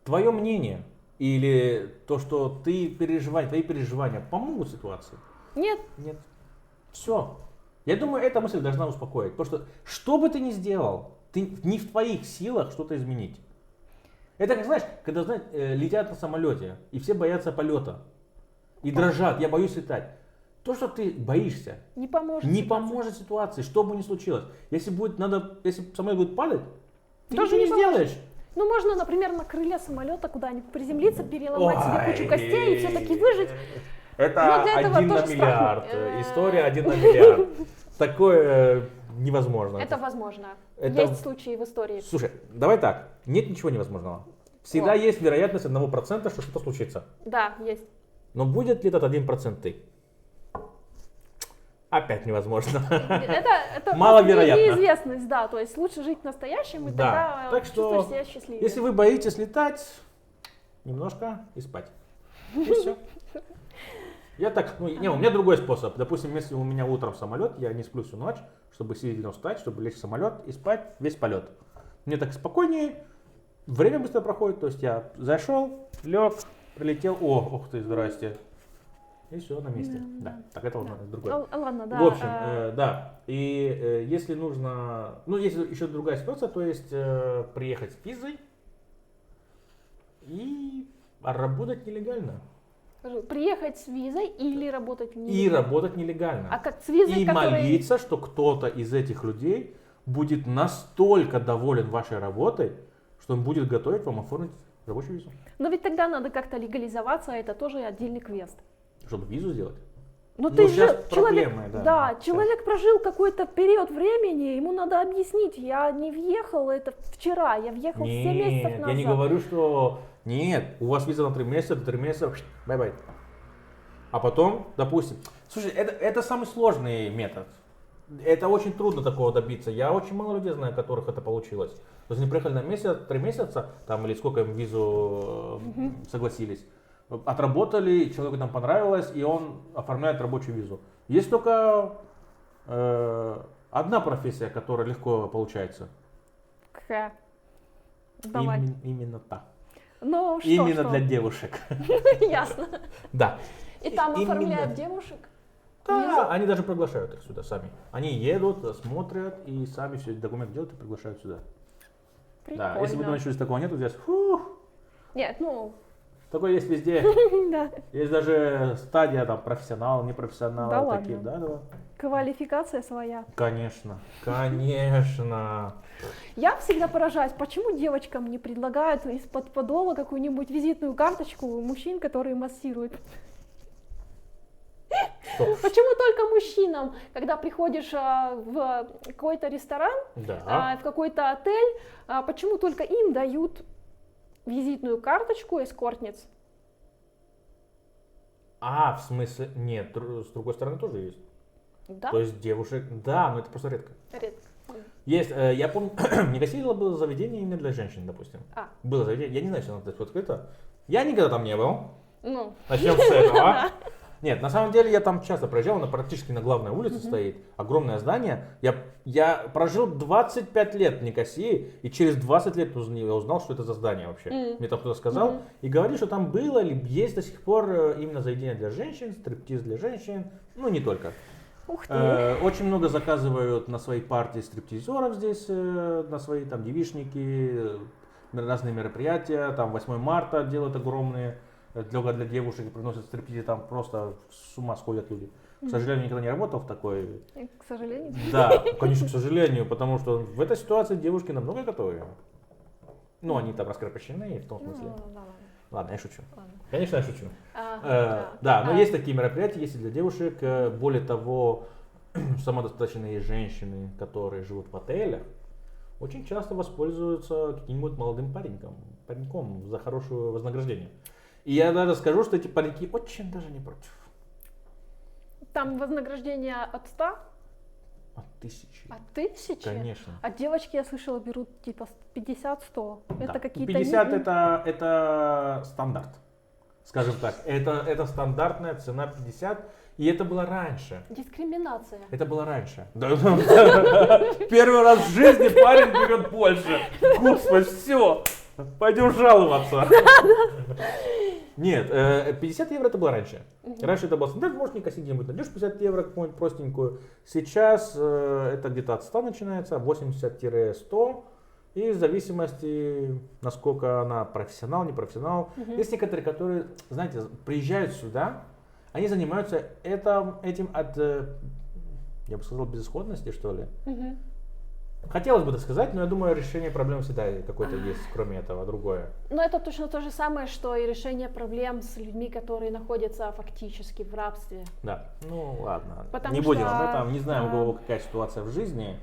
Твое мнение или то, что твои переживания помогут ситуации? Нет, Нет. Все. Я думаю, эта мысль должна успокоить. Потому что бы ты ни сделал, не в твоих силах что-то изменить. Это как, знаешь, когда летят на самолете, и все боятся полета. И дрожат, я боюсь летать. То, что ты боишься, не поможет. не ситуация. поможет ситуации, что бы ни случилось. Если самолет будет падать, ты Тоже ничего не не поможет. сделаешь. Ну, можно, например, на крыле самолета куда-нибудь приземлиться, переломать себе Ой. кучу костей и все-таки выжить. Это Но для этого 1 на тоже миллиард. страх. История 1 на миллиард. Такое невозможно. Это возможно. Это- Есть случаи в истории. Слушай, давай так. Нет ничего невозможного. Всегда О. есть вероятность 1%, что что-то случится. Да, есть. Но будет ли этот 1% ты? Опять невозможно. Это Маловероятно. неизвестность, да. То есть лучше жить настоящим, и Да. тогда Так что, чувствуешь себя счастливее. если вы боитесь летать, немножко и спать. И все. Я так, у меня другой способ. Допустим, если у меня утром самолет, я не сплю всю ночь, чтобы сильно встать, чтобы лечь в самолет и спать весь полет. Мне так спокойнее, время быстро проходит, то есть я зашел, лег, прилетел, ух ты, здрасте. И все на месте. Да, так это уже другое. Ладно, да. В общем, да. И если нужно, есть еще другая ситуация, то есть приехать с визой и работать нелегально. Приехать с визой или работать в И ней. работать нелегально. А как с визой, И которая... молиться, что кто-то из этих людей будет настолько доволен вашей работой, что он будет готов вам оформить рабочую визу. Но ведь тогда надо как-то легализоваться, а это тоже отдельный квест. Чтобы визу сделать. Но Ну, ты сейчас же человек, проблемы, да, сейчас. человек прожил какой-то период времени, ему надо объяснить, я не въехал это вчера, я въехал 7 месяцев назад. Я не говорю, что нет, у вас виза на 3 месяца, до 3 месяца, бай-бай. А потом, допустим, слушай, это самый сложный метод. это очень трудно такого добиться. Я очень мало людей знаю, у которых это получилось. То есть они приехали на месяц, 3 месяца, там, или сколько им визу согласились. Отработали, человеку там понравилось, и он оформляет рабочую визу. Есть только одна профессия, которая легко получается. Какая? Давай. Именно та. Ну, что, Именно что? для девушек. Ясно. Да. И там Именно. оформляют девушек? Да, они даже приглашают их сюда сами. Они едут, смотрят и сами все эти документы делают и приглашают сюда. Прикольно. Да, если бы думали, что здесь такого нету, здесь Нет, ну, такое есть везде. да. Есть даже стадия там профессионал, непрофессионал. Да такие, ладно? да. Квалификация своя. Конечно, конечно. Я всегда поражаюсь, почему девочкам не предлагают из-под подола какую-нибудь визитную карточку мужчин, которые массируют. Что? Почему только мужчинам, когда приходишь в какой-то ресторан, Да. в какой-то отель, почему только им дают визитную карточку эскортниц? А, в смысле, нет, с другой стороны тоже есть. Да? То есть девушек, да, но это просто редко. Редко. Есть, я помню, в Никосии было заведение именно для женщин, допустим. Было заведение, я не знаю, что оно здесь открыто. Я никогда там не был. Ну. Начнем с этого. Нет, на самом деле я там часто проезжал, она практически на главной улице стоит, огромное здание. Я прожил 25 лет в Никосии, и через 20 лет я узнал, что это за здание вообще. Мне там кто-то сказал, и говорит, что там было, или есть до сих пор именно заведение для женщин, стриптиз для женщин, ну не только. Ух ты. Очень много заказывают на свои партии стриптизеров здесь, на свои там девичники, разные мероприятия, там 8 марта делают огромные. Для девушек приносят стриптизи, там просто с ума сходят люди. К сожалению, никогда не работал в такой. К сожалению. Да, конечно, к сожалению, потому что в этой ситуации девушки намного готовы. Ну, они там раскрепощены в том смысле. Ну, да, ладно. Ладно, я шучу. Ладно. Конечно, я шучу. Да. Да, но есть такие мероприятия, есть и для девушек. Более того, самодостаточные женщины, которые живут в отелях, очень часто воспользуются каким-нибудь молодым пареньком за хорошее вознаграждение. И я даже скажу, что эти пареньки очень даже не против. Там вознаграждение от 100? От 1000. От 1000? Конечно. А девочки, я слышала, берут типа 50-100. Это Да. какие-то... 50 это стандарт. Скажем так, это стандартная цена 50. И это было раньше. Дискриминация. Это было раньше. Первый раз в жизни парень берет больше. Господи, все. Пойдем жаловаться. Нет, 50 евро это было раньше. Раньше это был стандарт, может не косить где-нибудь, найдешь 50 евро какую-нибудь простенькую. Сейчас это где-то от 100 начинается, 80-100. И в зависимости, насколько она профессионал, не профессионал. Есть некоторые, которые, знаете, приезжают сюда, они занимаются этим от, я бы сказал, безысходности, что ли. Хотелось бы это сказать, но я думаю, решение проблем всегда какое-то есть, кроме этого, другое. Но это точно то же самое, что и решение проблем с людьми, которые находятся фактически в рабстве. Да, ну ладно, Потому не будем что, об этом, не знаем, у кого какая ситуация в жизни,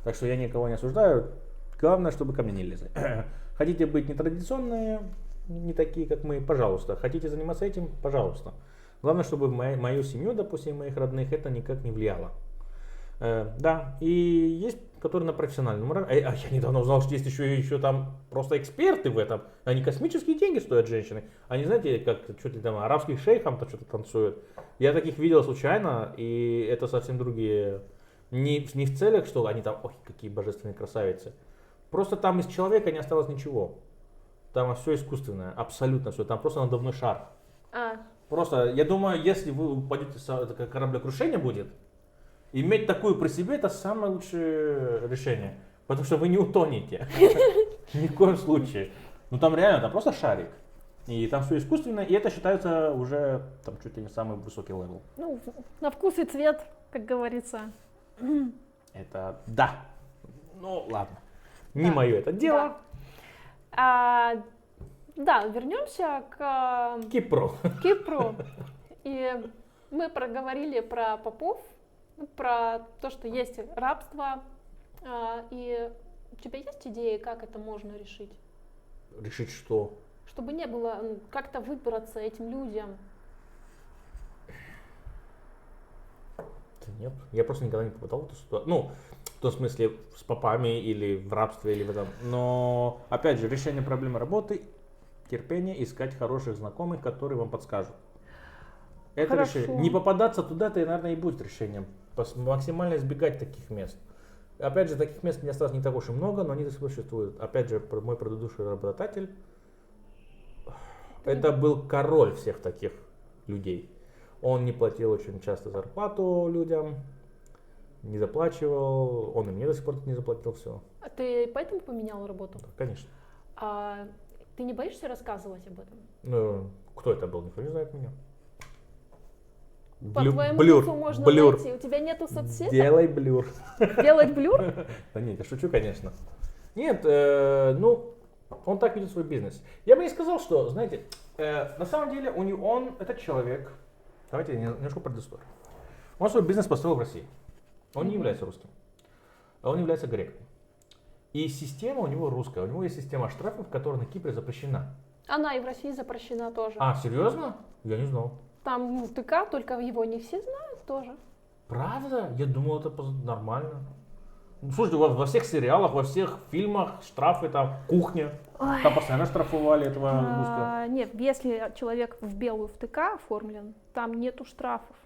так что я никого не осуждаю, главное, чтобы ко мне не лезли. Хотите быть нетрадиционные, не такие, как мы, пожалуйста. Хотите заниматься этим, пожалуйста. Главное, чтобы мою семью, допустим, моих родных, это никак не влияло. Да, и есть, которые на профессиональном уровне. А я недавно узнал, что есть еще там просто эксперты в этом. Они космические деньги стоят, женщины. Они, знаете, как что-то там арабских шейхам-то что-то танцуют. Я таких видел случайно, и это совсем другие. Не в целях, что они там, ой, какие божественные красавицы. Просто там из человека не осталось ничего. Там все искусственное, абсолютно все. Там просто надувной шар. Просто, я думаю, если вы упадете, кораблекрушение будет, иметь такую при себе, это самое лучшее решение. Потому что вы не утонете. Ни в коем случае. Ну там реально, там просто шарик. И там все искусственно, и это считается уже там чуть ли не самый высокий левел. Ну, на вкус и цвет, как говорится. Это да. Ну ладно. Не мое это дело. Да, вернемся к Кипру. И мы проговорили про попов, про то, что есть рабство. И у тебя есть идеи, как это можно решить? Решить что? Чтобы не было, как-то выбраться этим людям. Нет, я просто никогда не попадал в эту ситуацию. Ну, в том смысле, с попами или в рабстве, или в этом. Но, опять же, решение проблемы работы, терпение, искать хороших знакомых, которые вам подскажут. Это Хорошо. решение. Не попадаться туда, это, наверное, и будет решением. Максимально избегать таких мест. Опять же, таких мест не осталось не так уж и много, но они до сих пор существуют. Опять же, мой предыдущий работодатель, это был король всех таких людей. Он не платил очень часто зарплату людям, не заплачивал, он и мне до сих пор не заплатил все. А ты поэтому поменял работу? Да, конечно. А ты не боишься рассказывать об этом? Ну, кто это был, никто не знает меня. По твоему блюр, лицу можно блюр. найти. У тебя нету соцсеток? Делай блюр. Делать блюр? Да нет, я шучу, конечно. Нет, ну, он так ведет свой бизнес. Я бы не сказал, что, знаете, на самом деле он этот человек, давайте я немножко предысторию. Он свой бизнес построил в России. Он не является русским, а он является греком. И система у него русская. У него есть система штрафов, которая на Кипре запрещена. Она и в России запрещена тоже. А, серьезно? Я не знал. Там ТК, только его не все знают тоже. Правда? Я думал, это нормально. Ну, слушайте, во всех сериалах, во всех фильмах штрафы там, кухня. Ой. Там постоянно штрафовали этого русского. Нет, если человек в белую в ТК оформлен, там нету штрафов.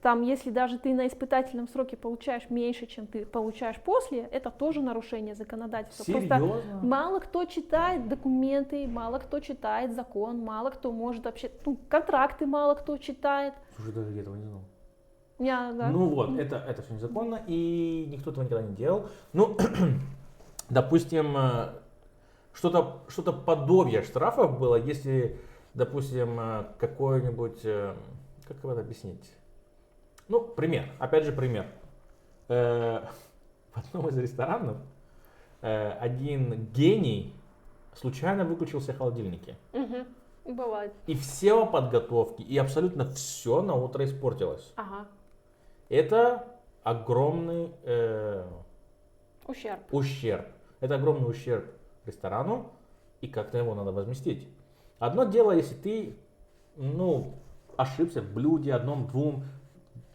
Там, если даже ты на испытательном сроке получаешь меньше, чем ты получаешь после, это тоже нарушение законодательства. Серьезно? Просто мало кто читает документы, мало кто читает закон, мало кто может вообще, ну, контракты мало кто читает. Слушай, даже я этого не знал. Да. Ну вот, это все незаконно, и никто этого никогда не делал. Ну, допустим, что-то подобие штрафов было, если, допустим, какой-нибудь, как это объяснить? Ну, пример, опять же пример. В одном из ресторанов один гений случайно выключил все холодильники. Угу. Бывает. И все подготовки, и абсолютно все на утро испортилось. Ага. Это огромный Ущерб. Это огромный ущерб ресторану, и как-то его надо возместить. Одно дело, если ты, ну, ошибся в блюде, одном, двум,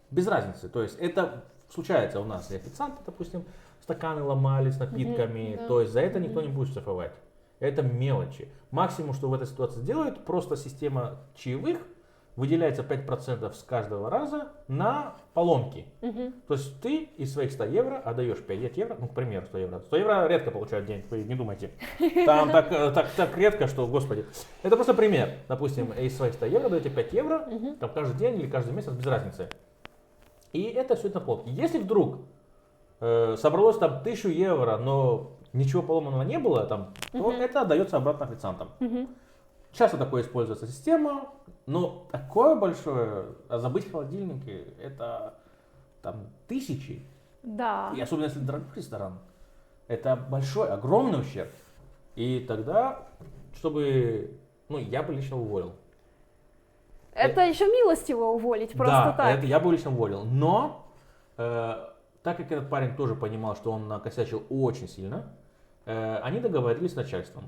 без разницы. То есть это случается у нас. И официанты, допустим, стаканы ломали с напитками. Да. То есть за это никто не будет штрафовать. Это мелочи. Максимум, что в этой ситуации делают, просто система чаевых выделяется 5% с каждого раза на поломки. То есть ты из своих 100 евро отдаешь 5 евро, ну, к примеру, 100 евро. 100 евро редко получают день, вы не думайте. Там так редко, что, господи. Это просто пример. Допустим, из своих 100 евро даете 5 евро, там каждый день или каждый месяц, без разницы. И это все это на полке. Если вдруг собралось там 1000 евро, но ничего поломанного не было, там, то это отдается обратно официантам. Часто такое используется система, но такое большое, забыть холодильники, это там тысячи. Да. И особенно если дорогой ресторан, это большой, огромный ущерб. И тогда, чтобы, ну, я бы лично уволил. Это еще милостиво уволить, просто так. Да, это я бы лично уволил. Но, так как этот парень тоже понимал, что он накосячил очень сильно, они договорились с начальством.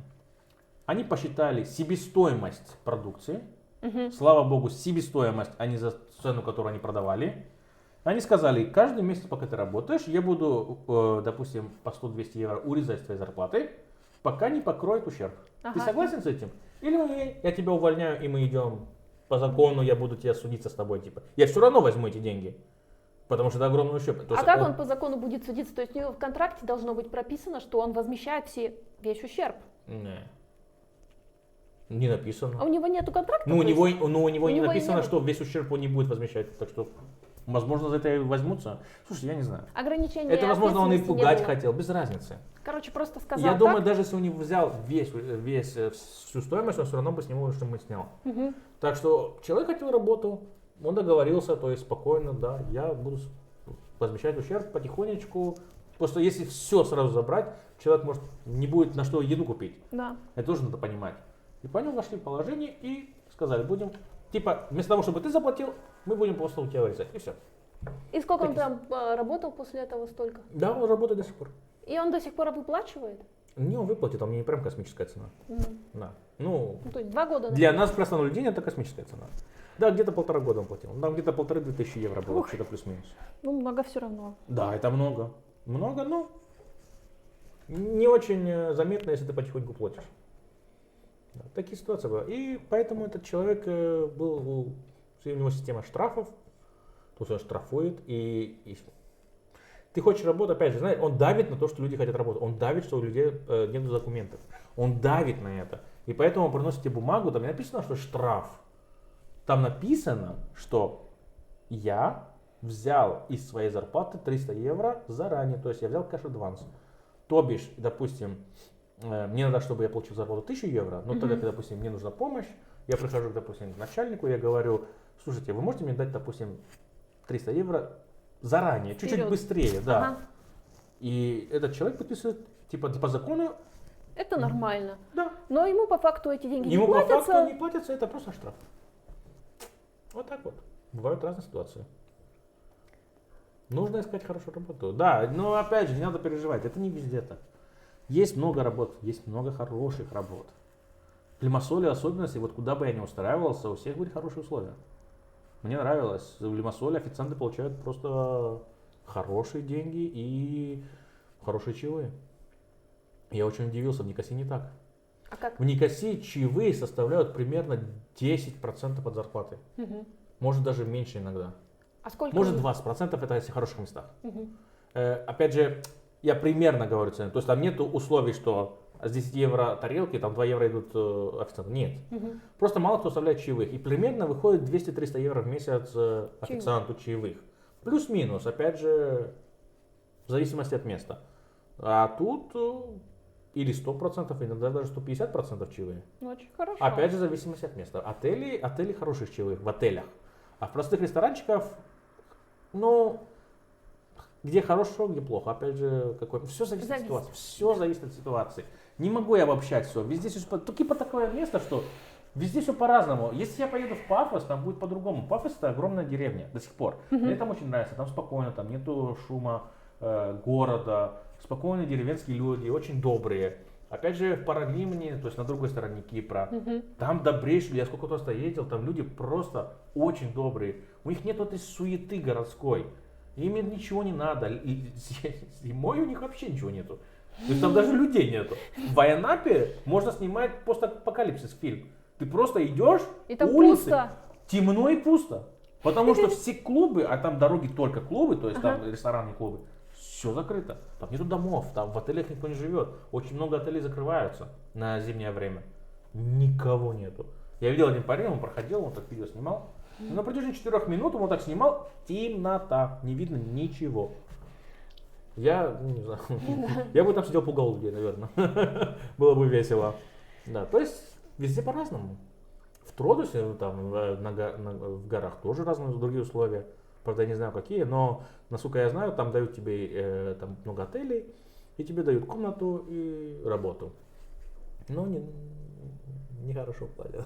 Они посчитали себестоимость продукции. Слава богу, себестоимость, а не за цену, которую они продавали. Они сказали, каждый месяц, пока ты работаешь, я буду, допустим, по 100-200 евро урезать с твоей зарплаты, пока не покроет ущерб. Ты согласен с этим? Или я тебя увольняю, и мы идем по закону, я буду тебя судиться с тобой, типа. Я все равно возьму эти деньги, потому что это огромный ущерб. А как он по закону будет судиться? То есть у него в контракте должно быть прописано, что он возмещает весь ущерб? Не написано. А у него нету контракта? Ну, у него не написано, нет. что весь ущерб он не будет возмещать. Так что, возможно, за это и возьмутся. Слушайте, я не знаю. Ограничения Это, возможно, он и ответственности не пугать было. хотел, без разницы. Короче, просто сказал Я думаю, так. даже если он не взял всю стоимость, он все равно бы с него что-нибудь снял. Так что человек хотел работу, он договорился, то есть спокойно, да, я буду возмещать ущерб потихонечку. Просто если все сразу забрать, человек может не будет на что еду купить. Да. Это тоже надо понимать. И по нему вошли в положение и сказали, будем, типа, вместо того, чтобы ты заплатил, мы будем просто у тебя вырезать. И все. И сколько он там работал после этого столько? Да, он работает до сих пор. И он до сих пор выплачивает? Не, он выплатит, а мне не прям космическая цена. Да. Ну, То есть 2 года. для нас в Краснодар день это космическая цена. Да, где-то 1,5 года он платил. Там где-то 1500-2000 евро было, Ух. что-то плюс-минус. Ну, много все равно. Да, это много. Много, но не очень заметно, если ты потихоньку платишь. Да, такие ситуации были. И поэтому этот человек у него система штрафов, то есть он штрафует, и ты хочешь работать, опять же, знаешь, он давит на то, что люди хотят работать, он давит, что у людей нет документов, он давит на это, и поэтому он приносит тебе бумагу, там не написано, что штраф, там написано, что я взял из своей зарплаты 300 евро заранее, то есть я взял кэш-адванс. То бишь, допустим, мне надо, чтобы я получил зарплату 1000 евро, но тогда, допустим, мне нужна помощь, я прихожу, допустим, к начальнику, я говорю, слушайте, вы можете мне дать, допустим, 300 евро заранее, чуть-чуть Вперед. быстрее, да. Ага. И этот человек подписывает, типа, по закону, Это нормально. да. Но ему по факту эти деньги Ему не по платятся. факту не платятся, это просто штраф. Вот так вот. Бывают разные ситуации. Нужно искать хорошую работу. Да, но опять же, не надо переживать, это не везде так. Есть много работ, есть много хороших работ. В Лимассоле особенности, вот куда бы я ни устраивался, у всех были хорошие условия. Мне нравилось. В Лимассоле официанты получают просто хорошие деньги и хорошие чаевые. Я очень удивился, в Никосии не так. А как? В Никосии чаевые составляют примерно 10% от зарплаты. Мгм. Может даже меньше иногда. А сколько? Может у- 20%, это если в хороших местах. Мгм. Опять же, я примерно говорю цены. То есть там нет условий, что с 10 евро тарелки, там 2 евро идут официанту. Нет. Мгм. Просто мало кто оставляет чаевых. И примерно выходит 200-300 евро в месяц официанту чаевых. Плюс-минус, опять же, в зависимости от места. А тут или 100%, иногда даже 150% чаевые. Ну, очень хорошо. Опять же, в зависимости от места. Отели хороших чаевых в отелях. А в простых ресторанчиках, ну, где хорошо, где плохо. Опять же, все зависит от Зависит. ситуации. Все зависит от ситуации. Не могу я обобщать все. Везде все типа такое место, что везде все по-разному. Если я поеду в Пафос, там будет по-другому. Пафос это огромная деревня до сих пор. Мне там очень нравится, там спокойно, там нету шума города, спокойные деревенские люди, очень добрые. Опять же, в Паралимне, то есть на другой стороне Кипра, Мгм. там добрейшие, я сколько раз ездил, там люди просто очень добрые. У них нет этой суеты городской. Им ничего не надо. И зимой у них вообще ничего нету. То есть там даже людей нету. В Айанапе можно снимать постапокалипсис фильм. Ты просто идешь, И там улицы, пусто. темно и пусто. Потому что все клубы, а там дороги только клубы, то есть там рестораны, клубы, все закрыто. Там нету домов, там в отелях никто не живет. Очень много отелей закрываются на зимнее время. Никого нету. Я видел один парень, он проходил, он так видео снимал. И на протяжении 4 минут он вот так снимал, темнота, не видно ничего. Я, ну, не знаю, я бы там сидел полголодья, наверное. Было бы весело. Да, то есть везде по-разному. В Тродосе, там, в горах тоже разные другие условия. Правда, я не знаю какие, но, насколько я знаю, там дают тебе там много отелей, и тебе дают комнату и работу. Но не хорошо платят.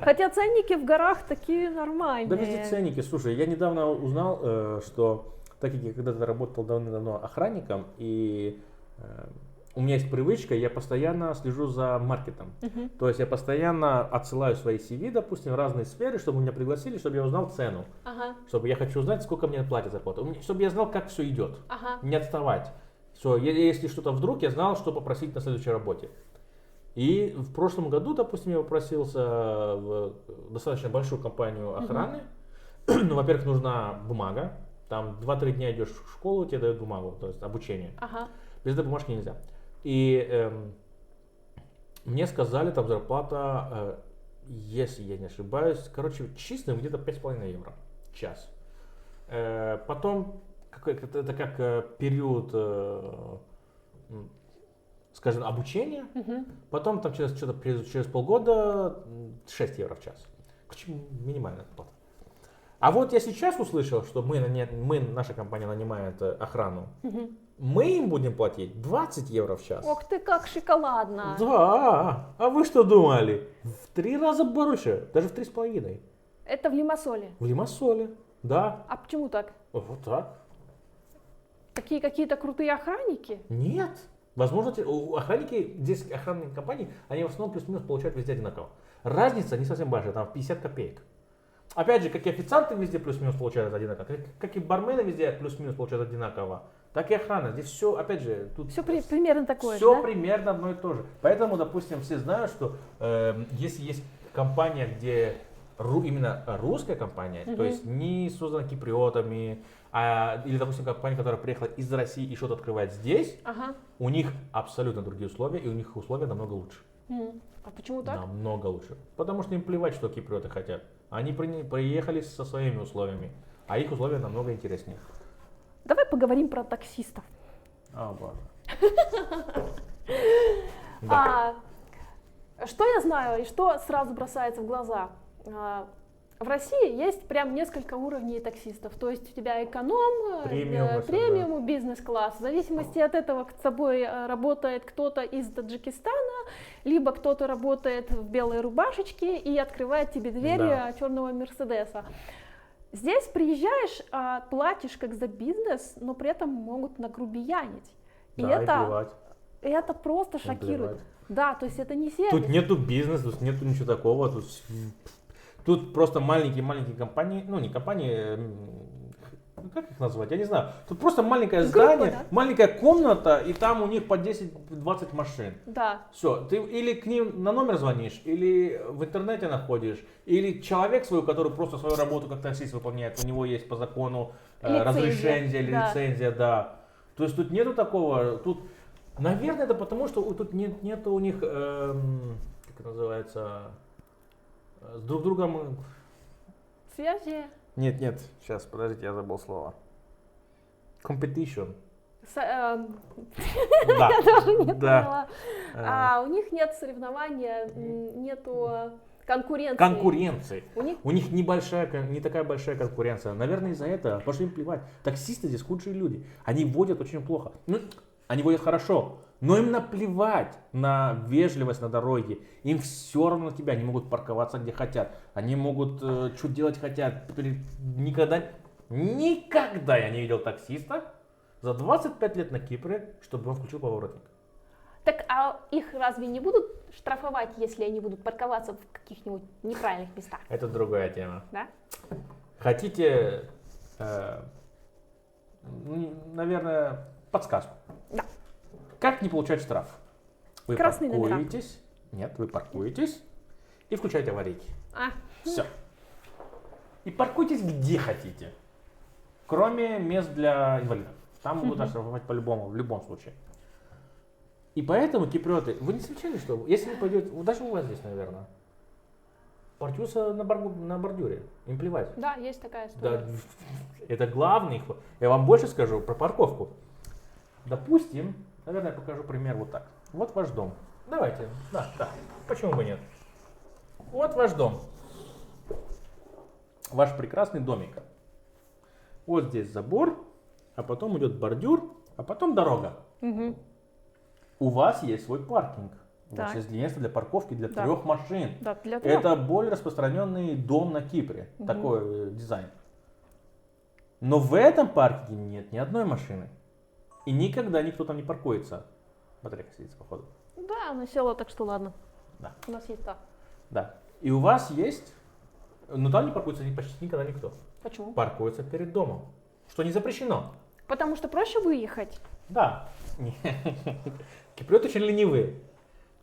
Хотя ценники в горах такие нормальные. Да везде ценники. Слушай, я недавно узнал, что так как я когда-то работал давно охранником, и у меня есть привычка, я постоянно слежу за маркетом. То есть я постоянно отсылаю свои CV, допустим, в разные сферы, чтобы меня пригласили, чтобы я узнал цену. Ага, Чтобы я хочу узнать, сколько мне платят зарплату. Чтобы я знал, как все идет. ага. Не отставать. Если что-то вдруг, я знал, что попросить на следующей работе. И в прошлом году, допустим, я попросился в достаточно большую компанию охраны. Ну, во-первых, нужна бумага. Там 2-3 дня идешь в школу, тебе дают бумагу, то есть обучение. Ага. Без этой бумажки нельзя. И мне сказали, там зарплата, если я не ошибаюсь, короче, чистым где-то 5,5 евро в час. Потом, это как период, скажем, обучения. Потом там через полгода 6 евро в час. Минимальная зарплата. А вот я сейчас услышал, что наша компания нанимает охрану. Мы им будем платить 20 евро в час. Ох ты, как шоколадно. Да, а вы что думали? В 3 раза больше, даже в 3,5. Это в Лимассоле. В Лимассоле, да. А почему так? Вот так. Такие какие-то крутые охранники? Нет, Возможно, охранники, здесь охранные компании, они в основном плюс-минус получают везде одинаково. Разница не совсем большая, там 50 копеек. Опять же, как и официанты везде плюс-минус получают одинаково, как и бармены везде плюс-минус получают одинаково, так и охрана. Здесь все, опять же, тут Все примерно такое все же, да? примерно одно и то же. Поэтому, допустим, все знают, что если есть компания, где именно русская компания, то есть не создана киприотами, или, допустим, компания, которая приехала из России и что-то открывает здесь, Ага. у них абсолютно другие условия, и у них условия намного лучше. А почему так? Намного лучше. Потому что им плевать, что киприоты хотят. Они приехали со своими условиями, а их условия намного интереснее. Давай поговорим про таксистов. О, боже. Что я знаю и что сразу бросается в глаза? В России есть прям несколько уровней таксистов. То есть у тебя эконом, премиум, бизнес-класс. В зависимости от этого с тобой работает кто-то из Таджикистана, либо кто-то работает в белой рубашечке и открывает тебе двери черного Мерседеса. Здесь приезжаешь, платишь как за бизнес, но при этом могут нагрубиянить. И это просто шокирует. Да, то есть это не сервис. Тут нету бизнеса, тут нету ничего такого. Тут просто маленькие компании, ну не компании, как их назвать, я не знаю. Тут просто маленькое здание, маленькая комната, и там у них по 10-20 машин. Да. Все, ты или к ним на номер звонишь, или в интернете находишь, или человек свой, который просто свою работу как таксист выполняет, у него есть по закону разрешение или лицензия, да. То есть тут нету такого, тут, наверное, это потому, что тут нету у них, как это называется, с друг другом... Связи? Нет, сейчас, подождите, я забыл слово. Competition. Я тоже не поняла. У них нет соревнования, нету конкуренции. У них не такая большая конкуренция. Наверное, из-за этого, потому что им плевать. Таксисты здесь худшие люди. Они водят очень плохо. Они водят хорошо, но им наплевать на вежливость на дороге. Им все равно на тебя. Они могут парковаться где хотят. Они могут что делать хотят. Никогда я не видел таксиста за 25 лет на Кипре, чтобы он включил поворотник. Так, а их разве не будут штрафовать, если они будут парковаться в каких-нибудь неправильных местах? Это другая тема. Да? Хотите, наверное, подсказку? Да. Как не получать штраф? Вы Красные паркуетесь. Нет, вы паркуетесь и включаете аварийки. Все. И паркуйтесь где хотите. Кроме мест для инвалидов. Там могут оштрафовать по-любому, в любом случае. И поэтому киприоты, вы не замечали, что если вы пойдете, даже у вас здесь, наверное, паркуются на бордюре, им плевать. Да, есть такая история. Да, это главный. Я вам больше скажу про парковку. Допустим, наверное, я покажу пример вот так. Вот ваш дом. Давайте, да, почему бы нет? Вот ваш дом. Ваш прекрасный домик. Вот здесь забор, а потом идет бордюр, а потом дорога. Угу. У вас есть свой паркинг. У вас есть место для парковки для 3 машин. Да, для 3. Это более распространенный дом на Кипре. Такой дизайн. Но в этом паркинге нет ни одной машины. И никогда никто там не паркуется. Батарейка сидит, походу. Да, она села, так что ладно. Да. У нас есть так. Да. И у вас есть... Но там не паркуется почти никогда никто. Почему? Паркуется перед домом. Что не запрещено. Потому что проще выехать. Да. Киприоты очень ленивые.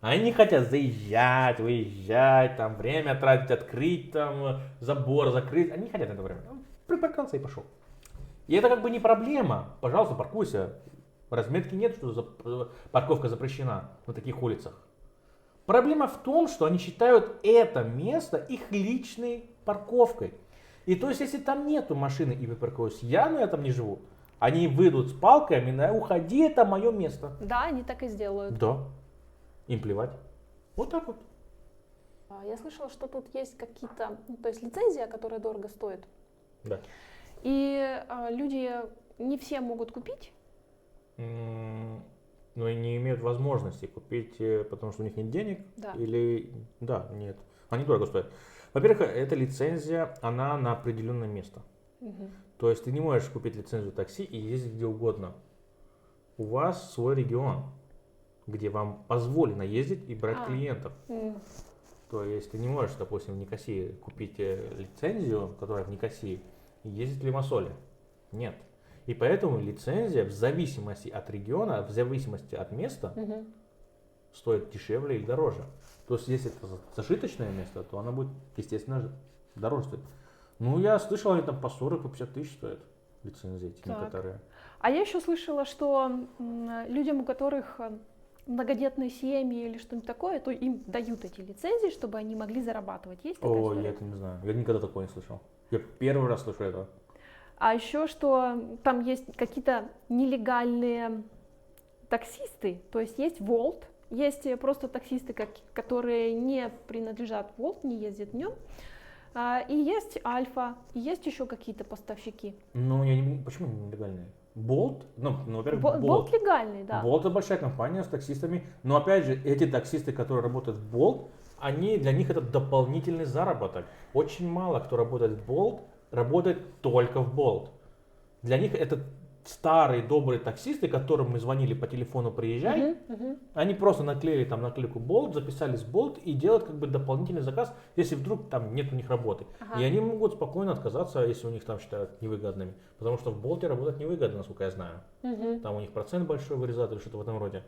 Они не хотят заезжать, выезжать, там время тратить, открыть там забор, закрыть. Они не хотят это время. Припарковался и пошел. И это как бы не проблема. Пожалуйста, паркуйся. Разметки нет, что парковка запрещена на таких улицах. Проблема в том, что они считают это место их личной парковкой. И то есть, если там нету машины и вы паркуетесь, я на этом не живу, они выйдут с палками, уходи, это мое место. Да, они так и сделают. Да. Им плевать. Вот так вот. Я слышала, что тут есть какие-то, то есть лицензия, которая дорого стоит. Да. И люди не все могут купить. Но и не имеют возможности купить, потому что у них нет денег. Да. Или, нет. Они дорого стоят. Во-первых, эта лицензия, она на определенное место. Угу. То есть ты не можешь купить лицензию такси и ездить где угодно. У вас свой регион. где вам позволено ездить и брать клиентов. М. То есть ты не можешь, допустим, в Никосии купить лицензию, которая в Никосии, и ездить в Лимассоле. Нет. И поэтому лицензия в зависимости от региона, в зависимости от места, Мгм. стоит дешевле или дороже. То есть если это зажиточное место, то она будет, естественно, дороже стоить. Ну, я слышал, они там по 40, по 50 тысяч стоят лицензии эти Так. некоторые. А я еще слышала, что людям, у которых многодетные семьи или что-нибудь такое, то им дают эти лицензии, чтобы они могли зарабатывать. Есть такая Ой, история? я это не знаю. Я никогда такого не слышал. Я первый раз слышу это. А еще что там есть какие-то нелегальные таксисты, то есть есть Volt, есть просто таксисты, которые не принадлежат Volt, не ездят в нем, и есть Альфа, и есть еще какие-то поставщики. Ну, я не... Почему они нелегальные? Болт? Ну, во-первых, Volt Болт. легальный, да. Болт это большая компания с таксистами. Но опять же, эти таксисты, которые работают в Болт, для них это дополнительный заработок. Очень мало кто работает в Болт, работает только в Болт. Для них это старые добрые таксисты, которым мы звонили по телефону приезжай, они просто наклеили там наклейку Болт, записались в Болт и делают как бы дополнительный заказ, если вдруг там нет у них работы. Ага. И они могут спокойно отказаться, если у них там считают невыгодными. Потому что в Болте работать невыгодно, насколько я знаю. Там у них процент большой вырезают или что-то в этом роде.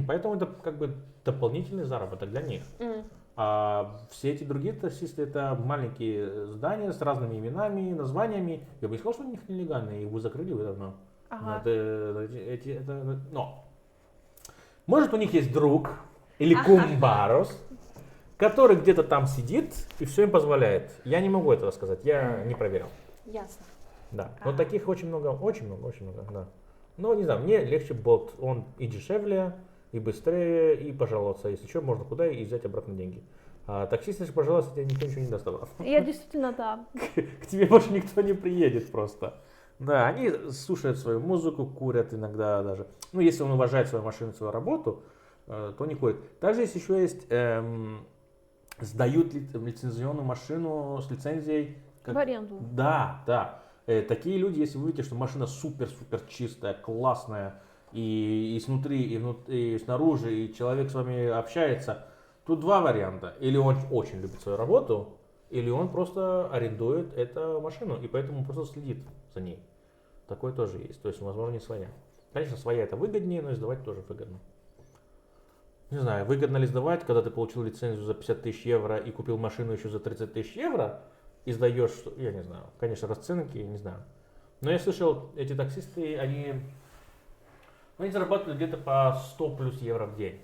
Поэтому это как бы дополнительный заработок для них. А все эти другие таксисты это маленькие здания с разными именами, названиями. Я бы не сказал, что у них нелегальные, их бы закрыли вы давно. Ага. Но может у них есть друг или кумбарос, который где-то там сидит и все им позволяет. Я не могу этого сказать, я не проверил. Ясно. Да. Но таких очень много, очень много, да. Но не знаю, мне легче Болт, он и дешевле, и быстрее, и пожаловаться, если что, можно куда и взять обратно деньги. А таксист, если пожаловаться, тебе никто ничего не даст обратно. Я действительно, да. К тебе больше никто не приедет просто. Да, они слушают свою музыку, курят иногда даже. Ну, если он уважает свою машину, свою работу, то не курит. Также есть еще есть, сдают лицензионную машину с лицензией. В аренду. Да. Такие люди, если вы видите, что машина супер-супер чистая, классная, и снутри, и снаружи, и человек с вами общается, тут два варианта. Или он очень любит свою работу, или он просто арендует эту машину, и поэтому просто следит за ней. Такое тоже есть. То есть, возможно, не своя. Конечно, своя это выгоднее, но сдавать тоже выгодно. Не знаю, выгодно ли сдавать, когда ты получил лицензию за 50 тысяч евро и купил машину еще за 30 тысяч евро, и сдаешь, я не знаю, конечно, расценки, не знаю. Но я слышал, эти таксисты, они зарабатывают где-то по 100 плюс евро в день.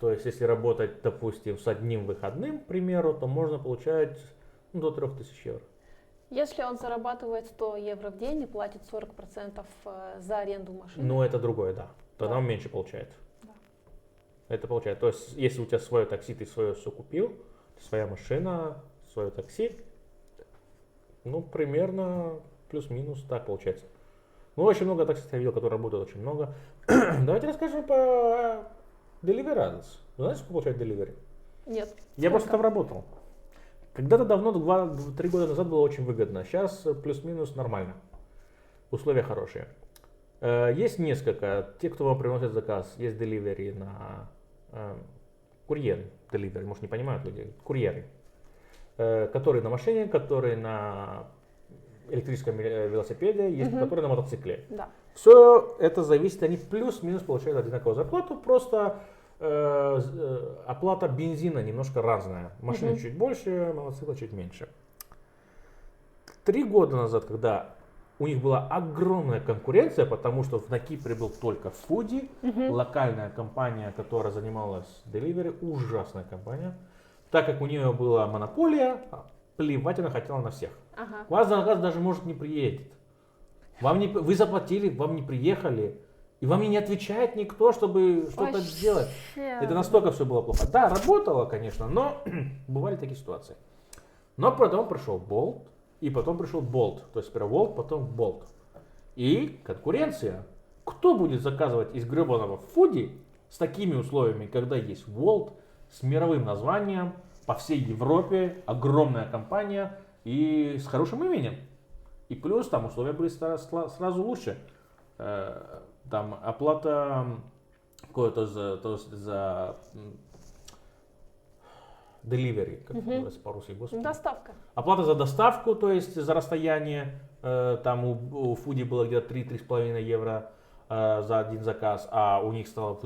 То есть, если работать, допустим, с одним выходным, к примеру, то можно получать до 3000 евро. Если он зарабатывает 100 евро в день и платит 40% за аренду машины. Ну, это другое, да. Тогда он меньше получает. Да. Это получает. То есть, если у тебя свое такси, ты свое все купил, своя машина, свое такси, ну, примерно плюс-минус так получается. Ну, очень много таксистов я видел, которые работают очень много. Давайте расскажем по Deliverance. Вы знаете, сколько получает Delivery? Нет. Я просто там работал. Когда-то давно, 2-3 года назад было очень выгодно. Сейчас плюс-минус нормально. Условия хорошие. Есть несколько. Те, кто вам приносит заказ, есть Delivery на курьеры. Delivery, может, не понимают люди. Курьеры. Которые на машине, которые на электрическом велосипеде, есть которые на мотоцикле. Да. Все это зависит, они плюс-минус получают одинаковую зарплату, просто оплата бензина немножко разная. Машины чуть больше, мотоцикла чуть меньше. 3 года назад, когда у них была огромная конкуренция, потому что на Кипре был только Foodie, локальная компания, которая занималась delivery, ужасная компания. Так как у нее была монополия, плевать она хотела на всех. Ага. Вас заказ даже может не приедет. Вы заплатили, вам не приехали, и вам не отвечает никто, чтобы что-то сделать. Это настолько все было плохо. Да, работало, конечно, но бывали такие ситуации. Но потом пришел Bolt, и потом пришел Bolt. То есть сперва Bolt, потом Bolt. И конкуренция. Кто будет заказывать из гребаного Foodie с такими условиями, когда есть Bolt с мировым названием, по всей Европе, огромная компания и с хорошим именем. И плюс там условия были сразу лучше. Там оплата какое-то за delivery, как это называется по-русски, господи. Доставка. Оплата за доставку, то есть за расстояние, там у Фуди было где-то 3-3,5 евро за один заказ, а у них стало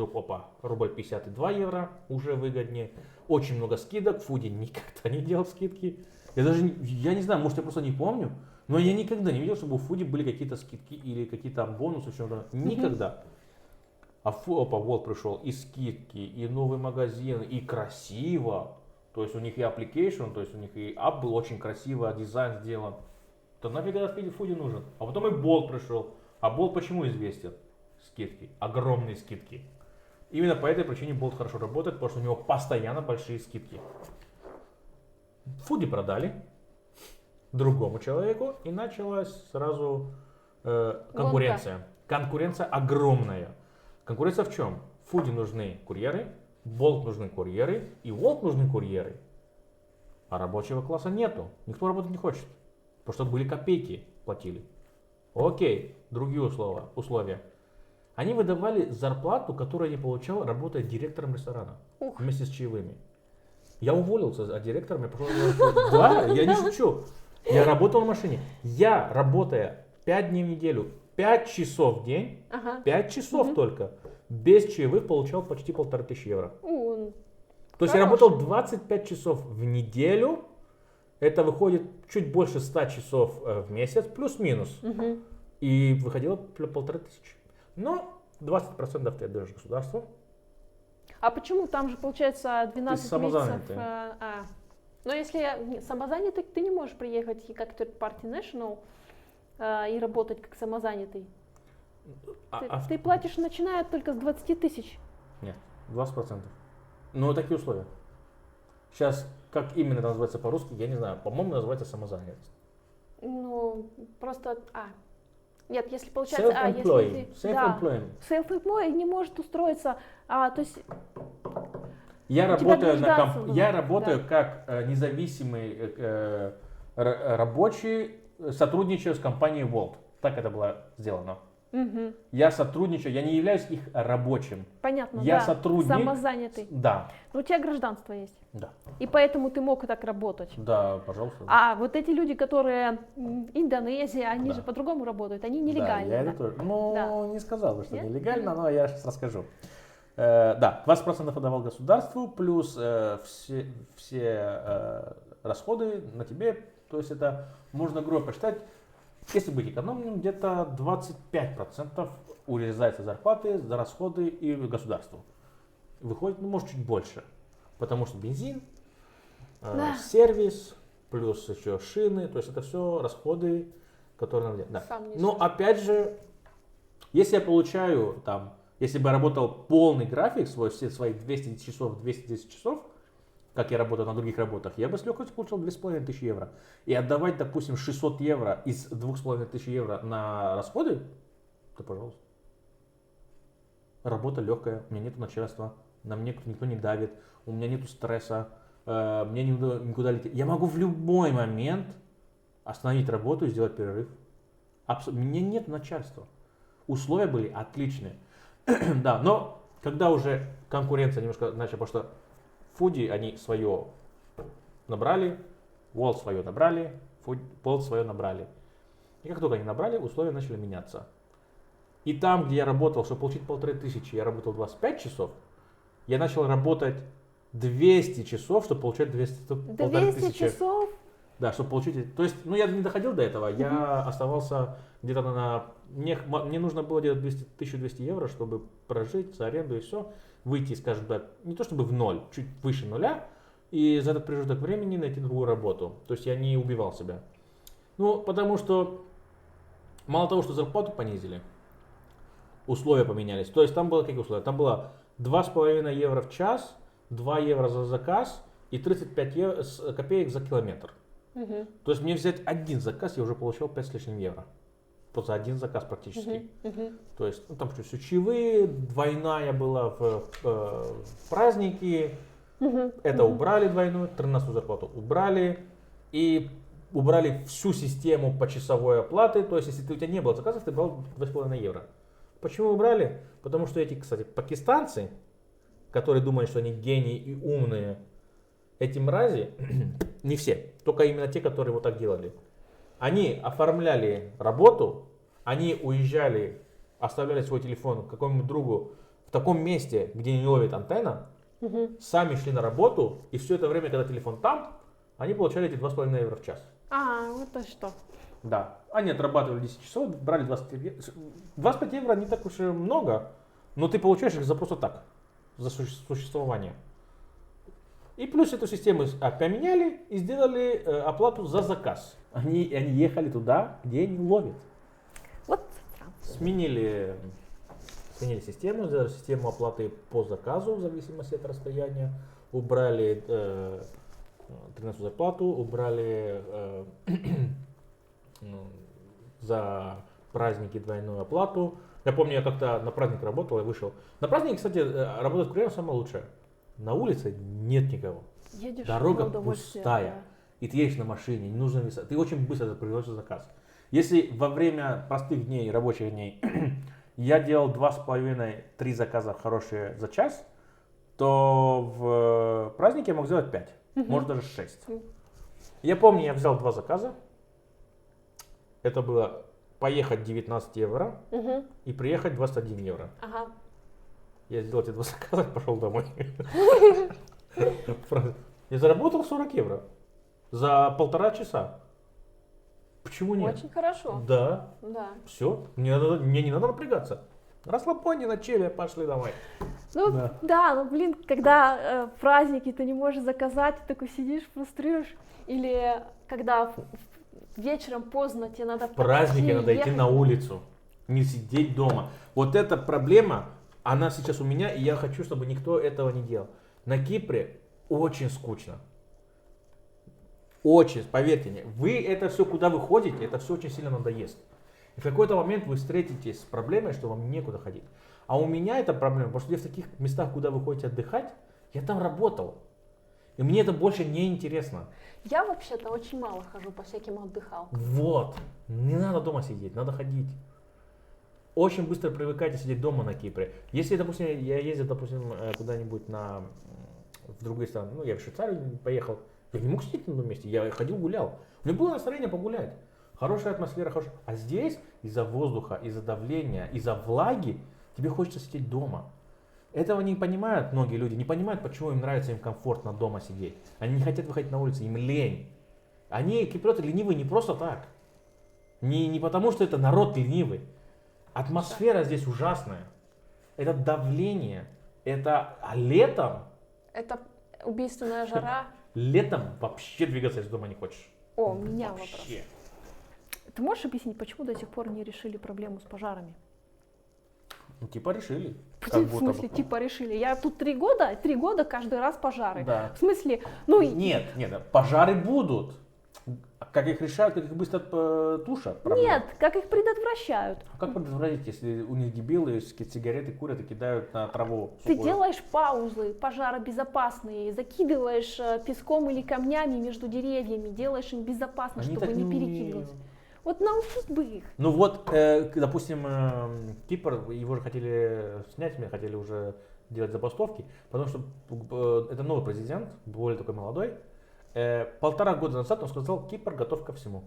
рубль 52 евро, уже выгоднее. Очень много скидок, Фуди никогда не делал скидки. Я не знаю, может я просто не помню, но я никогда не видел, чтобы у Фуди были какие-то скидки или какие-то там бонусы, что-то. Никогда. А Волт пришел и скидки, и новый магазин, и красиво. То есть у них и application, то есть у них и app был очень красиво, дизайн сделан. То нафиг этот Фуди нужен. А потом и Болт пришел. А Болт почему известен? Скидки. Огромные скидки. Именно по этой причине Болт хорошо работает, потому что у него постоянно большие скидки. Фуди продали другому человеку, и началась сразу конкуренция. Конкуренция огромная. Конкуренция в чем? Фуди нужны курьеры, Болт нужны курьеры и Волт нужны курьеры. А рабочего класса нету. Никто работать не хочет. Потому что были копейки, платили. Окей, другие условия. Они выдавали зарплату, которую я получал, работая директором ресторана. Вместе с чаевыми. Я уволился от директора, я пошел. Да, я не шучу. Я работал в машине. Я, работая 5 дней в неделю, 5 часов в день, 5 часов только, без чаевых получал почти 1500 евро. То есть я работал 25 часов в неделю, это выходит чуть больше 100 часов в месяц, плюс-минус. И выходило 1500. Но 20% ты отдаешь государству. А почему? Там же получается 12 месяцев. Но если самозанятый, ты не можешь приехать как third party national и работать как самозанятый. Ты платишь, начиная только с 20 тысяч. Нет, 20%. Но такие условия. Сейчас, как именно это называется по-русски, я не знаю. По-моему, называется самозанятость. Ну, просто... Нет, если получается... Self-employed. Self-employed не может устроиться. То есть... Я работаю как независимый рабочий, сотрудничаю с компанией Volt. Так это было сделано. Я сотрудничаю, я не являюсь их рабочим. Понятно, я сотрудник. Самозанятый. Да. Но у тебя гражданство есть. Да. И поэтому ты мог так работать. Да, пожалуйста. А вот эти люди, которые Индонезия, они же по-другому работают, они нелегально. Да, я это тоже. Не сказал бы, что нелегально, но я сейчас расскажу. Да, 20% отдавал государству, плюс все расходы на тебе. То есть это можно грубо посчитать. Если быть экономным, где-то 25% урезается зарплаты за расходы и государству. Выходит, может, чуть больше. Потому что бензин, сервис, плюс еще шины. То есть это все расходы, которые надо делать. Да. Но опять же, если я получаю, если бы я работал полный график, все свои 200 часов, 210 часов, как я работаю на других работах, я бы с легкостью получил 2500 евро. И отдавать, допустим, 600 евро из 2500 евро на расходы, то пожалуйста. Работа легкая, у меня нет начальства, на мне никто не давит, у меня нет стресса, мне никуда лететь. Я могу в любой момент остановить работу и сделать перерыв. У меня нет начальства. Условия были отличные. Да, но когда уже конкуренция немножко начала, потому что Фуди, они свое набрали, Волт свое набрали, Болт свое набрали. И как только они набрали, условия начали меняться. И там, где я работал, чтобы получить 1500, я работал 25 часов, я начал работать 200 часов, чтобы получать 200 часов? Да, чтобы получить... То есть, я не доходил до этого, я оставался где-то на... Мне нужно было где-то 1200 евро, чтобы прожить за аренду и все. Выйти, скажем так, не то чтобы в ноль, чуть выше нуля, и за этот промежуток времени найти другую работу. То есть я не убивал себя. Потому что мало того, что зарплату понизили, условия поменялись. То есть там было какие условия? Там было 2,5 евро в час, 2 евро за заказ и 35 копеек за километр. То есть мне взять один заказ, я уже получал 5 с лишним евро. За один заказ практически. То есть там все чаевые, двойная была в праздники. Это убрали двойную, 13-ю зарплату убрали. И убрали всю систему почасовой оплаты. То есть если у тебя не было заказов, ты брал 2,5 евро. Почему убрали? Потому что эти, кстати, пакистанцы, которые думали, что они гении и умные, эти мрази, не все, только именно те, которые вот так делали. Они оформляли работу, они уезжали, оставляли свой телефон какому-нибудь другу в таком месте, где не ловит антенна, сами шли на работу, и все это время, когда телефон там, они получали эти 2,5 евро в час. Вот то что. Да, они отрабатывали 10 часов, брали 25 евро. 25 евро не так уж и много, но ты получаешь их за просто так, за существование. И плюс эту систему поменяли и сделали оплату за заказ. Они ехали туда, где они ловят. Вот. Сменили систему, сделали систему оплаты по заказу в зависимости от расстояния. Убрали 13 зарплату, убрали за праздники двойную оплату. Я помню, я как-то на праздник работал и вышел. На празднике, кстати, работать в Украине самое лучшее. На улице нет никого. Едешь Дорога пустая. Да. И ты едешь на машине, не нужно веса. Ты очень быстро производишь заказ. Если во время простых дней, рабочих дней, я делал 2,5-3 заказа хорошие за час, то в празднике я мог сделать 5, может даже 6. Я помню, я взял 2 заказа. Это было поехать 19 евро и приехать 21 евро. Ага. Я сделал эти 2 заказа и пошел домой. Я заработал 40 евро за 1,5 часа. Почему нет? Очень хорошо. Да. Да. Все, мне не надо напрягаться. Расслабоне на челе, пошли домой. Ну да, ну блин, когда праздники ты не можешь заказать, ты такой сидишь, фрустрируешь. Или когда вечером поздно тебе надо в праздники надо идти на улицу, не сидеть дома. Вот эта проблема, она сейчас у меня, и я хочу, чтобы никто этого не делал. На Кипре очень скучно. Очень, поверьте мне. Вы это все, куда вы ходите, это все очень сильно надоест. И в какой-то момент вы встретитесь с проблемой, что вам некуда ходить. А у меня это проблема, потому что я в таких местах, куда вы ходите отдыхать, я там работал. И мне это больше не интересно. Я вообще-то очень мало хожу по всяким отдыхалкам. Вот. Не надо дома сидеть, надо ходить. Очень быстро привыкайте сидеть дома на Кипре. Если, допустим, я ездил, допустим, куда-нибудь в другие страны, ну, я в Швейцарию поехал, я не мог сидеть на одном месте, я ходил, гулял. У меня было настроение погулять. Хорошая атмосфера, хорошая. А здесь из-за воздуха, из-за давления, из-за влаги тебе хочется сидеть дома. Этого не понимают многие люди, не понимают, почему им нравится им комфортно дома сидеть. Они не хотят выходить на улицу, им лень. Они, киприоты, ленивые не просто так. Не потому, что это народ ленивый. Атмосфера здесь ужасная. Это давление. А летом... Это убийственная жара. Летом вообще двигаться из дома не хочешь. О, у меня вообще. вопрос. Ты можешь объяснить, почему до сих пор не решили проблему с пожарами? Ну, типа решили. В смысле, типа решили? Я тут 3 года каждый раз пожары. Да. В смысле, ну... Нет, пожары будут. Как их решают, как их быстро тушат? Проблема. Нет, как их предотвращают. А как предотвратить, если у них дебилы сигареты курят и кидают на траву? Ты делаешь паузы пожаробезопасные, закидываешь песком или камнями между деревьями, делаешь им безопасно, Они чтобы так не перекинулись. Вот научить бы их. Ну вот, допустим, Кипр, его же хотели снять, мне хотели уже делать забастовки, потому что это новый президент, более такой молодой. 1,5 года назад он сказал, Кипр готов ко всему.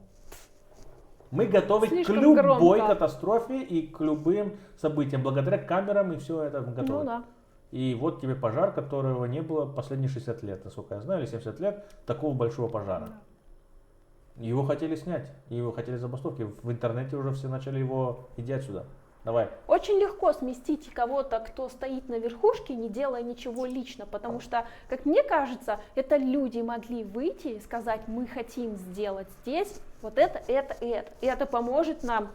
Мы готовы Слишком к любой громко. Катастрофе и к любым событиям. Благодаря камерам и все это мы готовы. Ну да. И вот тебе пожар, которого не было последние 60 лет, насколько я знаю, или 70 лет, такого большого пожара. Его хотели снять, его хотели забастовки. В интернете уже все начали его иди отсюда. Давай. Очень легко сместить кого-то, кто стоит на верхушке, не делая ничего лично, потому что, как мне кажется, это люди могли выйти и сказать, мы хотим сделать здесь вот это. И это поможет нам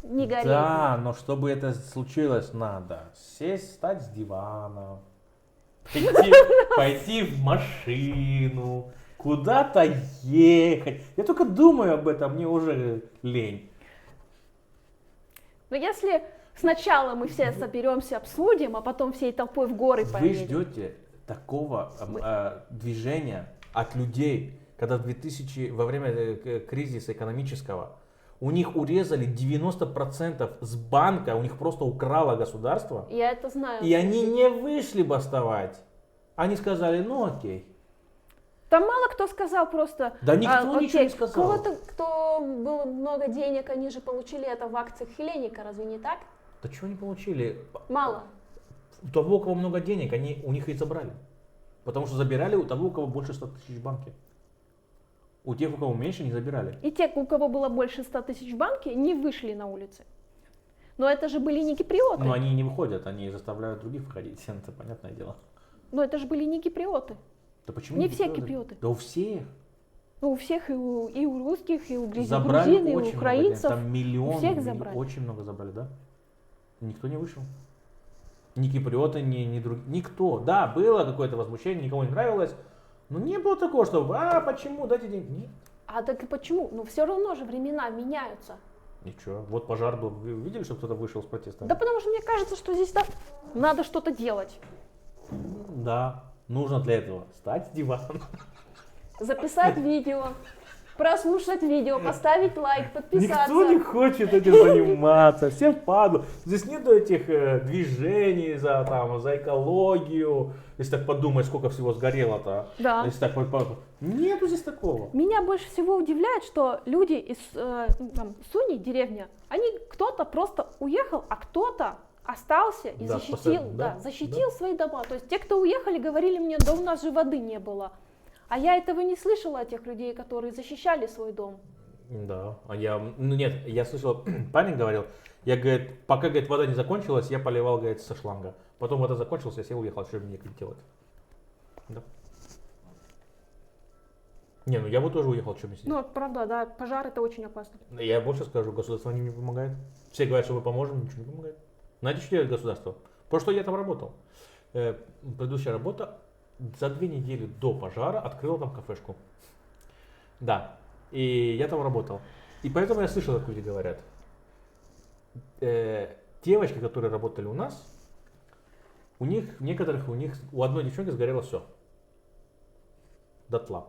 не гореть. Да, но чтобы это случилось, надо сесть, встать с дивана, пойти в машину, куда-то ехать. Я только думаю об этом, мне уже лень. Но если сначала мы все соберемся, обсудим, а потом всей толпой в горы Вы поедем. ждете такого движения от людей, когда во время кризиса экономического У них урезали 90% с банка, у них просто украло государство. Я это знаю. И они не вышли бастовать. Они сказали, ну окей. Там мало кто сказал просто. Да никто ничего не сказал. Кого-то, кто было много денег, они же получили это в акциях Хелленика, разве не так? Да чего они получили? Мало. У того, у кого много денег, у них и забрали. Потому что забирали у того, у кого больше 100 тысяч в банке. У тех, у кого меньше, не забирали. И те, у кого было больше 100 тысяч в банке, не вышли на улицы. Но это же были не киприоты. Но они не выходят, они заставляют других выходить, это понятное дело. Но это же были не киприоты. Да почему Не все киприоты. Да у всех. Ну, у всех, и у русских, и у Забрали грузин, и у очень украинцев. много, там миллион, всех забрали. Очень много забрали, да? Никто не вышел. Ни киприоты, ни другие. Никто. Да, было какое-то возмущение, никому не нравилось. Но не было такого, что почему, дайте деньги. Нет. А так и почему? Ну, все равно же времена меняются. Ничего. Вот пожар был. Вы видели, что кто-то вышел с протестом? Да потому что мне кажется, что здесь надо что-то делать. Да. Нужно для этого встать с дивана. Записать видео, прослушать видео, поставить лайк, подписаться. Никто не хочет этим заниматься, все падают. Здесь нету этих движений за экологию, если так подумать, сколько всего сгорело-то. Да. Если так, нету здесь такого. Меня больше всего удивляет, что люди из Суни, деревня, кто-то просто уехал, а кто-то остался и защитил свои дома. То есть те, кто уехали, говорили мне, да у нас же воды не было. А я этого не слышала от тех людей, которые защищали свой дом. Да, я слышал, парень говорил, говорит, пока, говорит, вода не закончилась, я поливал, говорит, со шланга. Потом вода закончилась, я сел, уехал, что мне делать. Да. Не, я бы тоже уехал, что мне сидеть. Ну, правда, да, пожар это очень опасно. Я больше скажу, государство не помогает. Все говорят, что мы поможем, ничего не помогает. Знаете, что делает государство? Потому что я там работал. Предыдущая работа, за 2 недели до пожара открыла там кафешку. Да. И я там работал. И поэтому я слышал, как люди говорят. Девочки, которые работали у нас, у одной девчонки сгорело все. Дотла.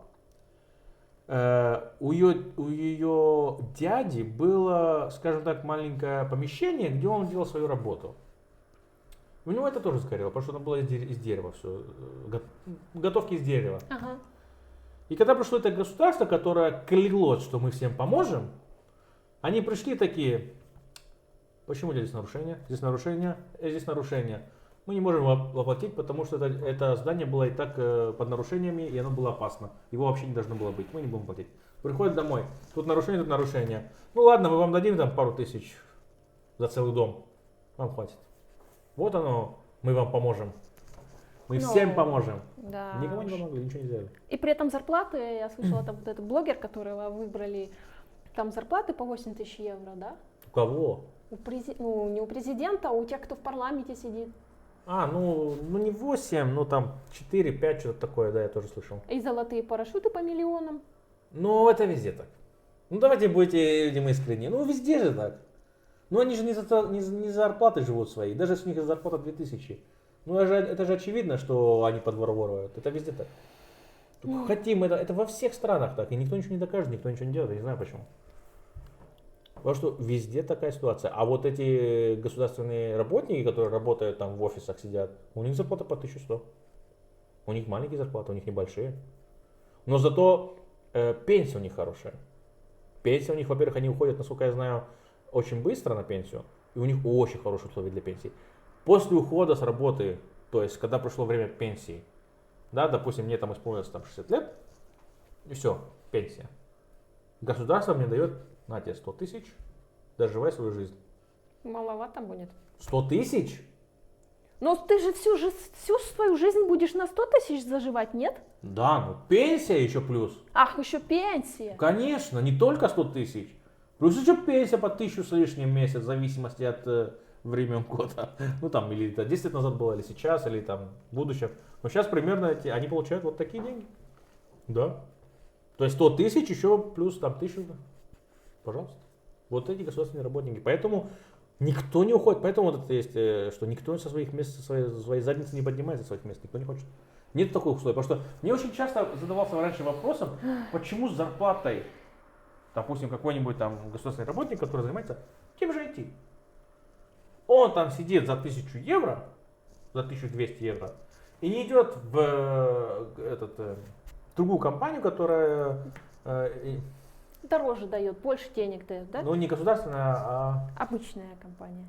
У ее дяди было, скажем так, маленькое помещение, где он делал свою работу. У него это тоже сгорело, потому что оно было из дерева все, готовки из дерева. Ага. И когда пришло это государство, которое клялось, что мы всем поможем, они пришли такие, почему здесь нарушение, здесь нарушение, здесь нарушение. Мы не можем воплотить, потому что это здание было и так под нарушениями, и оно было опасно. Его вообще не должно было быть, мы не будем платить. Приходят домой, тут нарушение. Ну ладно, мы вам дадим там пару тысяч за целый дом, вам хватит. Вот оно, мы вам поможем. Мы всем поможем. Да. Никому не помогли, ничего не сделали. И при этом зарплаты, я слышала, там вот этот блогер, которого выбрали, там зарплаты по 8 тысяч евро, да? У кого? Не у президента, а у тех, кто в парламенте сидит. Не 8, там 4-5, что-то такое, да, я тоже слышал. И золотые парашюты по миллионам. Это везде так. Давайте будем искренни. Везде же так. Они же не за зарплаты живут свои, даже если у них зарплата 2000. Это же очевидно, что они подворовывают. Это везде так. Хотим, это во всех странах так, и никто ничего не докажет, никто ничего не делает, я не знаю почему. Потому что везде такая ситуация. А вот эти государственные работники, которые работают там в офисах, сидят, у них зарплата по 1100. У них маленькие зарплаты, у них небольшие. Но зато пенсия у них хорошая. Пенсия у них, во-первых, они уходят, насколько я знаю, очень быстро на пенсию. И у них очень хорошие условия для пенсии. После ухода с работы, то есть когда пришло время пенсии, да, допустим, мне там исполнилось 60 лет, и все, пенсия. Государство мне дает, на тебе 100 тысяч, доживай свою жизнь. Маловато будет. 100 тысяч? Но ты же всю свою жизнь будешь на 100 тысяч заживать, нет? Да, пенсия еще плюс. Ах, еще пенсия. Конечно, не только 100 тысяч. Плюс еще пенсия по 1000 с лишним месяц, в зависимости от времен года. Или 10 лет назад было, или сейчас, или там в будущем. Но сейчас примерно они получают вот такие деньги. Да. То есть 100 тысяч еще плюс там 1000. Пожалуйста. Вот эти государственные работники. Поэтому никто не уходит. Поэтому вот это есть, что никто со своих мест, своей задницы не поднимается со своих мест. Никто не хочет. Нет таких условий. Потому что мне очень часто задавался раньше вопросом, почему с зарплатой допустим, какой-нибудь там государственный работник, который занимается тем же IT. Он там сидит за 1000 евро, за 1200 евро, и не идет в другую компанию, которая Дороже дает, больше денег дает, да? ну, не государственная, а Обычная компания.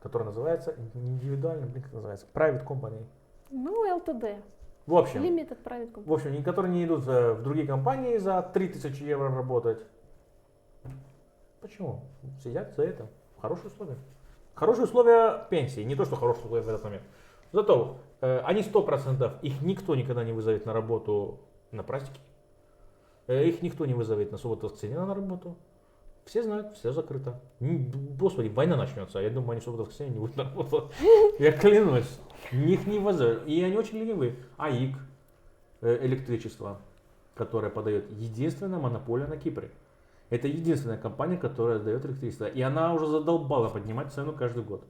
которая называется индивидуальный, как называется, private company. Ну, ЛТД. В общем, Limited Private Company. в общем, которые не идут в другие компании за 3000 евро работать. Почему? Сидят за это. Хорошие условия. Хорошие условия пенсии, не то, что хорошие условия в этот момент. Зато они 100%, их никто никогда не вызовет на работу на праздники. Их никто не вызовет на субботу-воскресенье на работу. Все знают, все закрыто. Господи, война начнется, я думаю, они в субботу-воскресенье не будут на работу. Я клянусь, их не вызовут. И они очень ленивые. АИК, электричество, которое подает, единственная монополия на Кипре. Это единственная компания, которая дает электричество. И она уже задолбала поднимать цену каждый год.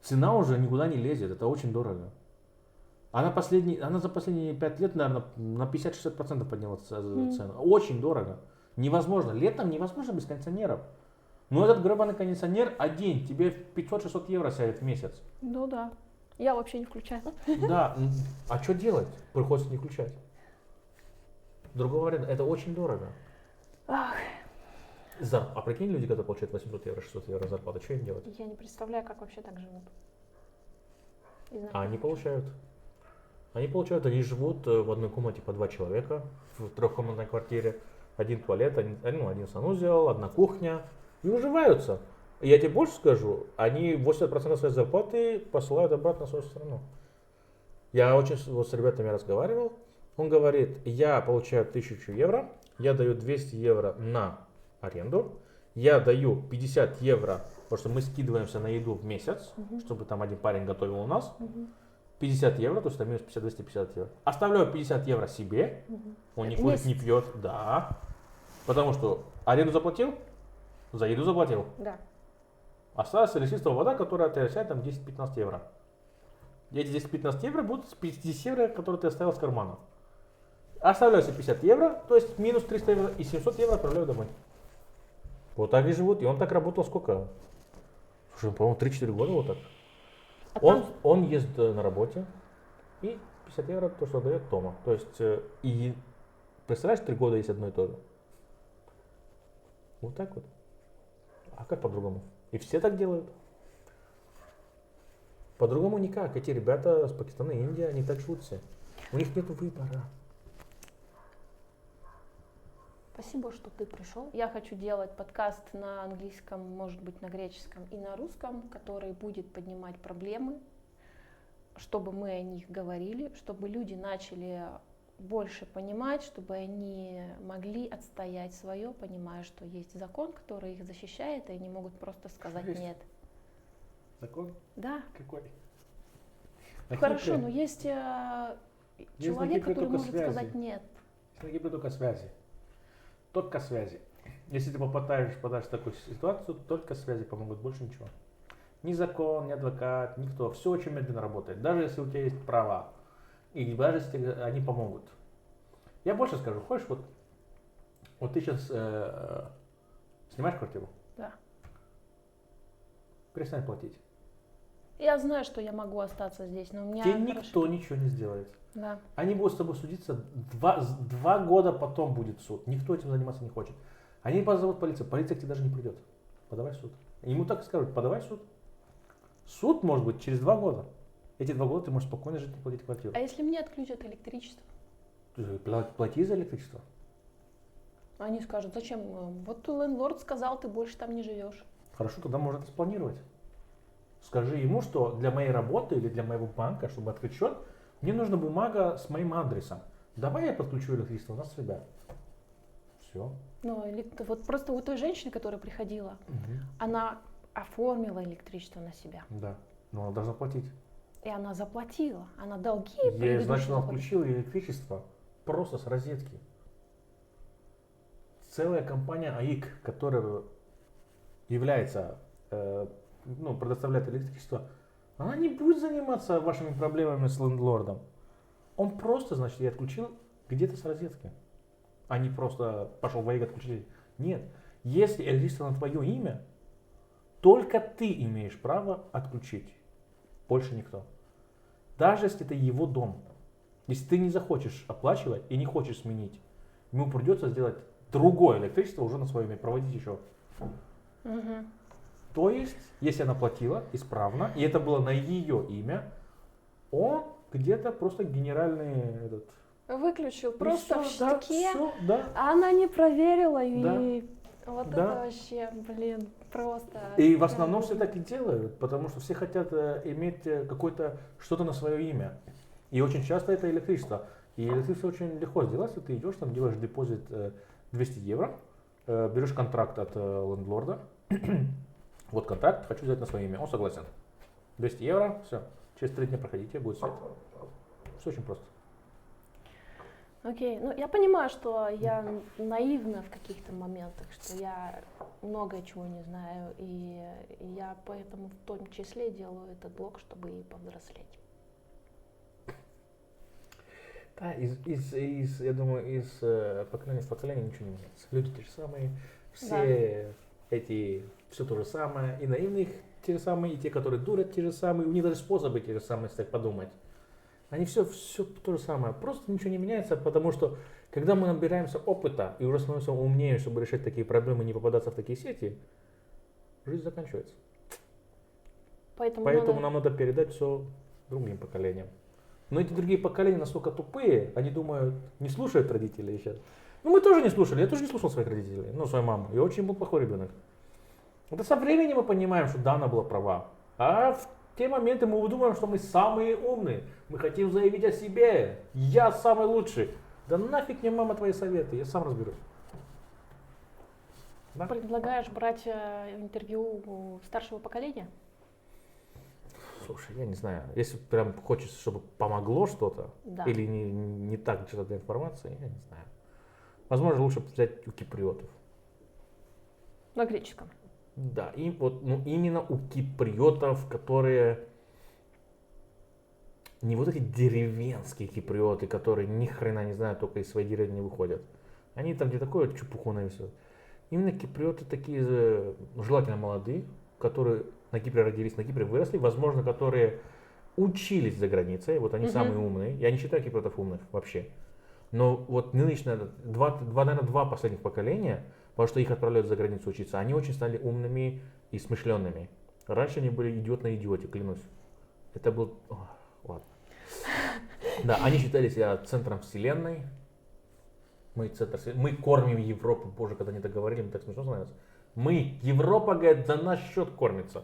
Цена уже никуда не лезет, это очень дорого. Она за последние 5 лет, наверное, на 50-60% подняла цену. Очень дорого. Невозможно. Летом невозможно без кондиционеров. Но этот гребаный кондиционер один тебе 500-600 евро сядет в месяц. Ну да. Я вообще не включаю. Да. А что делать? Приходится не включать. Другого варианта. Это очень дорого. Ах, А прикинь, люди, которые получают 800 евро, 600 евро зарплаты, что им делать? я не представляю, как вообще так живут. А они получают. Они живут в одной комнате по 2 человека, в трехкомнатной квартире. Один туалет, один санузел, одна кухня. И уживаются. И я тебе больше скажу, они 80% своей зарплаты посылают обратно в свою страну. Я очень с ребятами разговаривал. Он говорит, я получаю 1000 евро, я даю 200 евро на аренду, я даю 50 евро, потому что мы скидываемся на еду в месяц, чтобы там один парень готовил у нас. 50 евро, то есть это минус 50, 250 евро. Оставляю 50 евро себе, он не курит, не пьет, да. Потому что аренду заплатил, за еду заплатил. Да. Осталась электричество, вода, которая отрезает там 10-15 евро. И эти 10-15 евро будут с 50 евро, которые ты оставил с кармана. Оставляю себе 50 евро, то есть минус 300 евро и 700 евро отправляю домой. Вот так и живут. И он так работал сколько? Слушай, по-моему, 3-4 года вот так. Он ездит на работе, и 50 евро то, что дает Тома. То есть, и представляешь, 3 года есть одно и то же. Вот так вот. А как по-другому? И все так делают. По-другому никак. Эти ребята с Пакистана и Индии, они так живут все. У них нет выбора. Спасибо, что ты пришел. Я хочу делать подкаст на английском, может быть, на греческом и на русском, который будет поднимать проблемы, чтобы мы о них говорили, чтобы люди начали больше понимать, чтобы они могли отстоять свое, понимая, что есть закон, который их защищает, и они могут просто сказать нет. Закон? Да. Какой? Хорошо, но есть человек, который может сказать нет. На Кипре только связи. Только связи. Если ты попадаешь в такую ситуацию, только связи помогут, больше ничего. Ни закон, ни адвокат, никто. Все очень медленно работает. Даже если у тебя есть права. И даже если они помогут. Я больше скажу. Хочешь, вот ты сейчас снимаешь квартиру? Да. Перестань платить. Я знаю, что я могу остаться здесь, но у меня... Тебе никто ничего не сделает. Да. Они будут с тобой судиться 2 года потом будет суд. Никто этим заниматься не хочет. Они позовут полицию. Полиция к тебе даже не придет. Подавай в суд. Ему так и скажут, подавай в суд. Суд может быть через 2 года. Эти 2 года ты можешь спокойно жить и платить квартиру. А если мне отключат электричество? Плати за электричество. Они скажут, зачем? Вот лендлорд сказал, ты больше там не живешь. Хорошо, тогда можно это спланировать. Скажи ему, что для моей работы или для моего банка, чтобы открыть счет, мне нужна бумага с моим адресом. Давай я подключу электричество, у нас ребят. Все. Ну, вот просто у той женщины, которая приходила, она оформила электричество на себя. Да, но она должна платить. И она заплатила, она долги Значит, она включила электричество просто с розетки. Целая компания АИК, которая является, предоставляет электричество, она не будет заниматься вашими проблемами с лендлордом. Он просто, значит, я отключил где-то с розетки. а не просто пошел в АЭГ отключить. Нет. Если электричество на твое имя, только ты имеешь право отключить. Больше никто. Даже если это его дом. Если ты не захочешь оплачивать и не хочешь сменить, ему придется сделать другое электричество уже на свое имя, проводить еще. Мгм. То есть, если она платила исправно, и это было на ее имя, он где-то просто генеральный этот... Выключил И просто в всё, да, штыке, всё, да. а она не проверила, и Да. вот Да. это вообще, блин, просто... И в основном все так и делают, потому что все хотят иметь какое-то что-то на свое имя. И очень часто это электричество. И электричество очень легко сделать, если ты идешь, там делаешь депозит 200 евро, берешь контракт от лендлорда, вот контракт, хочу взять на свое имя, он согласен. 200 евро, все, через 3 дня проходите, будет свет. Все очень просто. Окей, ну я понимаю, что я наивна в каких-то моментах, что я много чего не знаю, и я поэтому в том числе делаю этот блог, чтобы и повзрослеть. Да, я думаю, из поколения в поколение ничего не меняется. Люди те же самые, все все то же самое, и наивных те же самые, и те, которые дурят те же самые, у них даже способы те же самые, если так подумать. Они все то же самое, просто ничего не меняется, потому что когда мы набираемся опыта и уже становимся умнее, чтобы решать такие проблемы и не попадаться в такие сети, жизнь заканчивается. Поэтому нам надо передать все другим поколениям. Но эти другие поколения настолько тупые, они думают, не слушают родителей сейчас. Ну мы тоже не слушали, я тоже не слушал своих родителей, ну свою маму, я очень был плохой ребенок. Это со временем мы понимаем, что да, она была права. А в те моменты мы думаем, что мы самые умные, мы хотим заявить о себе, я самый лучший. Да нафиг мне, мама, твои советы, я сам разберусь. Да? Предлагаешь брать интервью у старшего поколения? Слушай, я не знаю, если прям хочется, чтобы помогло что-то, Да. или не так что-то информации, я не знаю. Возможно, лучше взять у киприотов. На греческом. Да, и вот, ну, именно у киприотов, которые не вот эти деревенские киприоты, которые ни хрена не знают, только из своей деревни не выходят. Они там где такое чепуху навесят. Именно киприоты такие, желательно молодые, которые на Кипре родились, на Кипре выросли, возможно, которые учились за границей, вот они самые умные. Я не считаю киприотов умных вообще. Но вот нынешние, наверное, два последних поколения, потому что их отправляют за границу учиться, они очень стали умными и смышленными. Раньше они были идиот на идиоте, клянусь. Это был... ладно. Да, они считали себя центром вселенной. Мы центр вселенной. Мы кормим Европу. Боже, когда они договорили, мне так смешно становится. Мы, Европа, говорит, за наш счет кормится.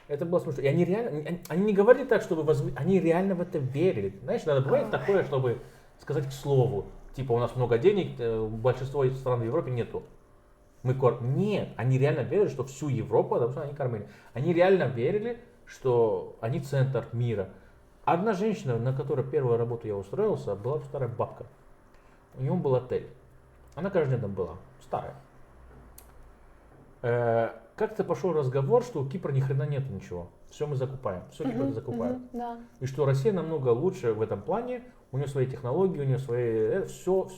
Это было смешно. И они реально, они не говорили так, чтобы они реально в это верили. Знаешь, надо бывает такое, чтобы сказать к слову. Типа у нас много денег, большинство стран в Европе нету. Нет, они реально верили, что всю Европу, потому что они кормили. Они реально верили, что они центр мира. Одна женщина, на которой первую работу я устроился, была старая бабка. У нее был отель. Она каждый день там была. Старая. Как-то пошел разговор, что у Кипра ни хрена нету ничего. Все мы закупаем. Все Кипр закупает. Да. И что Россия намного лучше в этом плане. У нее свои технологии, у нее свои... Все.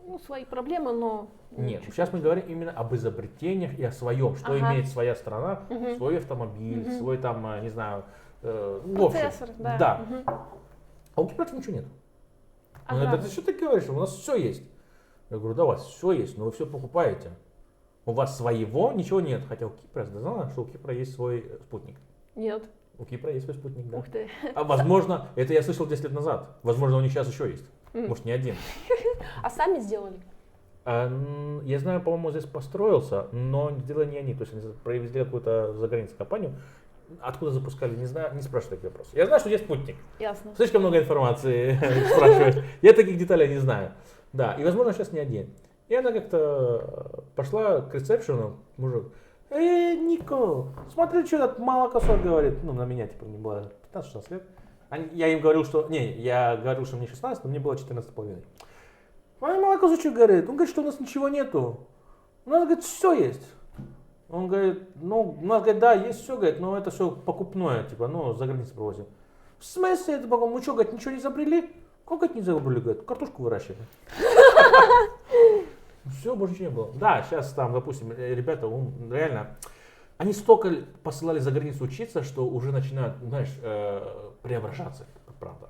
Ну, свои проблемы, но... Нет, сейчас мы говорим именно об изобретениях и о своем. Что имеет своя страна, свой автомобиль, свой там, не знаю... процессор, да. Да. А у Кипра ничего нет. Ага. Это что ты говоришь? У нас все есть. Я говорю, да, у вас все есть, но вы все покупаете. У вас своего ничего нет. Хотя у Кипра, я знала, что у Кипра есть свой спутник. Нет. У Кипра есть свой спутник, да. Ух ты. А возможно, это я слышал 10 лет назад. Возможно, у них сейчас еще есть. Может, не один. А сами сделали? Я знаю, по-моему, здесь построился, но сделали не они. То есть они провезли какую-то заграницу компанию. Откуда запускали, не знаю, не спрашивай такие вопросы. Я знаю, что есть спутник. Ясно. Слишком много информации спрашиваешь. Я таких деталей не знаю. Да, и возможно, сейчас не один. И она как-то пошла к ресепшену, мужик. Нико, смотри, что этот молокосос говорит. Ну, на меня, типа, мне было 15-16 лет. Я им говорил, что... я говорил, что мне 16, но мне было 14,5. Молокосос что говорит? Он говорит, что у нас ничего нету. У нас, говорит, все есть. Он говорит, ну, у нас, говорит, да, есть все, говорит, но это все покупное, типа, ну, за границу привозим. В смысле это покупное? Мы что, говорит, ничего не изобрели? Как это не изобрели, говорит, картошку выращиваем. Все, больше ничего не было. Да, сейчас там, допустим, ребята, реально, они столько посылали за границу учиться, что уже начинают, знаешь, преображаться, правда.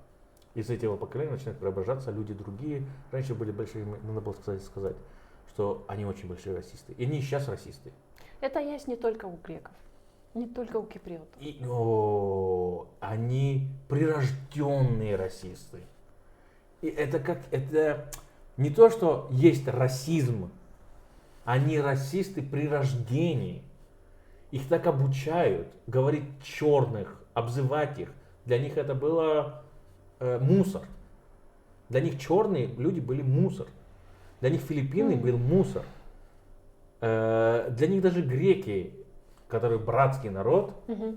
Из этого поколения начинают преображаться люди другие. Раньше были большие, надо было сказать, что они очень большие расисты. И они сейчас расисты. Это есть не только у греков, не только у киприотов. Они прирожденные расисты. И это не то, что есть расизм, они расисты при рождении. Их так обучают, говорить черных, обзывать их. Для них это было мусор. Для них черные люди были мусор. Для них Филиппины был мусор. Для них даже греки, которые братский народ,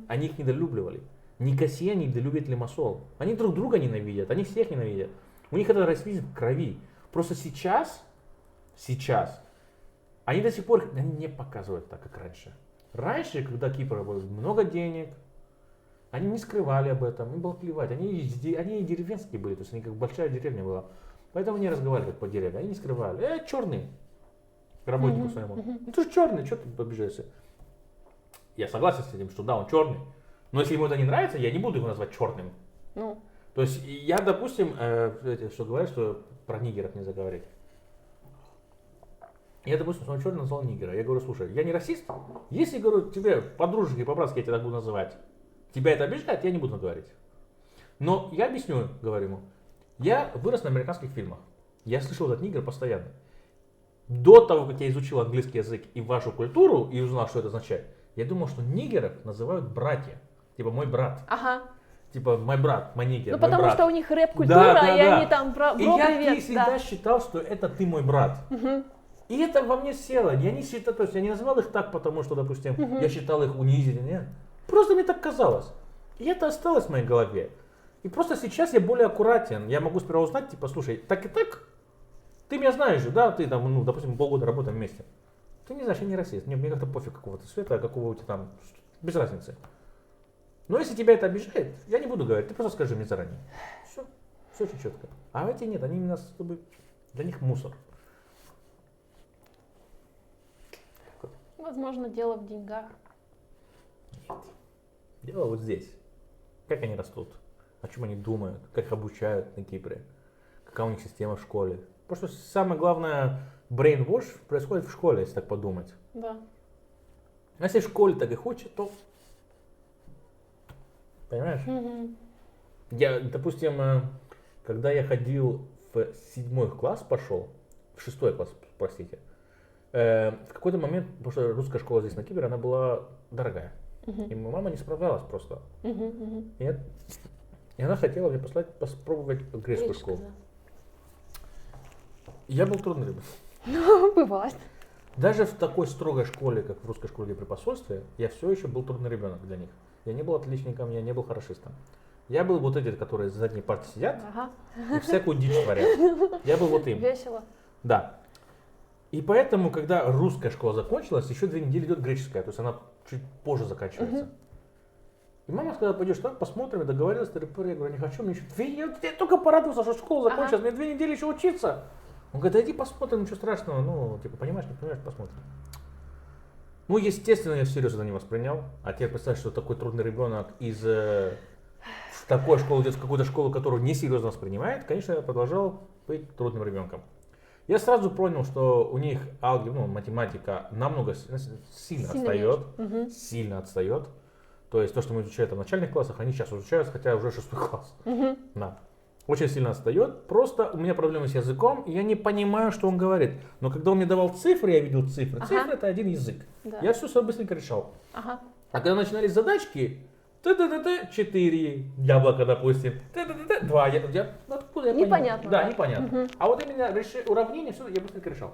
они их недолюбливали. Никосия недолюбит Лимассол. Они друг друга ненавидят, они всех ненавидят. У них это расизм в крови. Просто сейчас, они до сих пор не показывают так, как раньше. Раньше, когда Кипр было много денег, они не скрывали об этом, им было плевать. Они деревенские были, то есть они как большая деревня была. Поэтому они разговаривали как по деревне, они не скрывали. Черный работнику своему. Ну ты же черный, что ты обижаешься? Я согласен с этим, что да, он черный. Но если ему это не нравится, я не буду его назвать черным. Ну. То есть я, допустим, что говорят, что про нигеров нельзя говорить. Я, допустим, своего черного назвал нигера. Я говорю, слушай, я не расист. Если, говорю, тебе по-дружески, по-братски я тебя так буду называть, тебя это обижает, я не буду говорить. Но я объясню, говорю ему, я вырос на американских фильмах. Я слышал этот нигер постоянно. До того, как я изучил английский язык и вашу культуру, и узнал, что это означает, я думал, что нигеров называют братья. Типа мой брат. Ага. Типа мой брат, мой нигер. Ну мой потому брат. что у них рэп-культура, и они там бро, и я привет. всегда считал, что это ты мой брат. И это во мне село. Я не считал, то есть я не называл их так, потому что, допустим, я считал их унизительными. Нет. Просто мне так казалось. И это осталось в моей голове. И просто сейчас я более аккуратен. Я могу сперва узнать, типа, слушай, так и так, ты меня знаешь же, да, ты там, ну, допустим, полгода работаем вместе. Ты не знаешь, я не расист. Мне как-то пофиг, какого ты цвета, какого у тебя там, без разницы. Но если тебя это обижает, я не буду говорить, ты просто скажи мне заранее. Все очень четко. А эти нет, они именно, чтобы для них мусор. Возможно, дело в деньгах. Нет. Дело вот здесь. Как они растут, о чем они думают, как их обучают на Кипре, какая у них система в школе. Просто самое главное, brainwash происходит в школе, если так подумать. Да. А если в школе так их учат, то... Понимаешь? Я, допустим, когда я ходил в 7 класс пошел, в 6 класс, простите, в какой-то момент, потому что русская школа здесь на Кипре, она была дорогая. И моя мама не справлялась просто. И она хотела мне попробовать греческую школу. Да. Я был трудный ребенок. Ну, бывает. Даже в такой строгой школе, как в русской школе при посольстве, я все еще был трудный ребенок для них. Я не был отличником, я не был хорошистом. Я был вот эти, которые за задней парты сидят и всякую дичь творят. Я был вот им. Весело. Да. И поэтому, когда русская школа закончилась, еще 2 недели идет греческая, то есть она чуть позже заканчивается. И мама сказала, пойдешь так, посмотрим, и договорилась, я говорю, не хочу, мне еще 2 недели, я только порадовался, что школа закончилась, мне 2 недели еще учиться. Он говорит, иди посмотрим, ничего страшного, ну, типа, понимаешь, не понимаешь, посмотрим. Ну, естественно, я всерьез это не воспринял, а теперь представь, что такой трудный ребенок из такой школы идет в какую-то школу, которую несерьезно воспринимает, конечно, я продолжал быть трудным ребенком. Я сразу понял, что у них алгебра, математика намного сильно отстает. Сильно отстает. То есть то, что мы изучаем в начальных классах, они сейчас изучают, хотя уже 6 класс. Да. Очень сильно отстает. Просто у меня проблемы с языком, и я не понимаю, что он говорит. Но когда он мне давал цифры, я видел цифры. Цифры это один язык. Да. Я все быстренько решал. А когда начинались задачки, 4 яблока, допустим, 2, откуда я непонятно. Да, непонятно. А вот именно уравнение, все я быстренько решал.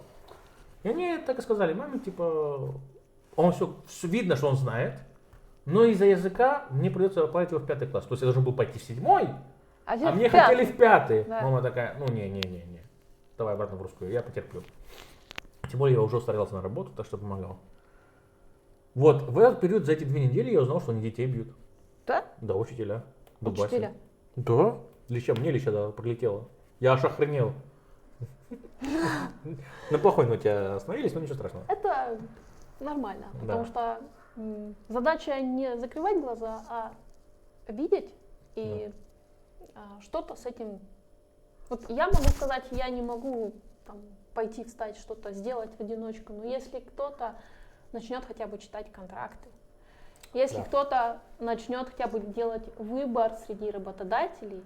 И они так и сказали, маме, типа, он все видно, что он знает, но из-за языка мне придется отправить его в 5 класс. То есть я должен был пойти в 7, а мне хотели в 5. Да. Мама такая, ну не, давай обратно в русскую, я потерплю. Тем более я уже устраивался на работу, так что помогал. Вот, в этот период, за эти 2 недели я узнал, что они детей бьют. Да? Да, учителя. Учителя? Да. Мне леща, да, прилетело. Я аж охренел. На плохой ноте остановились, но ничего страшного. Это нормально, Да. потому что задача не закрывать глаза, а видеть и что-то с этим. Вот я могу сказать, я не могу там, пойти встать, что-то сделать в одиночку, но если кто-то начнет хотя бы читать контракты, если кто-то начнет хотя бы делать выбор среди работодателей,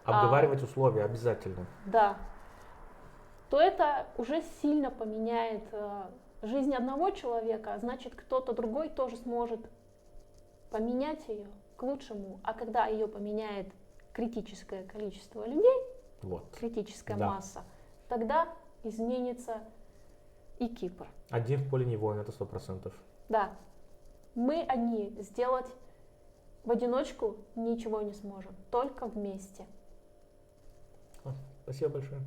Обговаривать условия обязательно. да, то это уже сильно поменяет жизнь одного человека, а значит кто-то другой тоже сможет поменять ее к лучшему. А когда ее поменяет критическое количество людей, Вот. критическая Да. масса, тогда изменится и Кипр. Один в поле не воин, это 100%. Да, мы одни сделать в одиночку ничего не сможем, только вместе. Спасибо большое.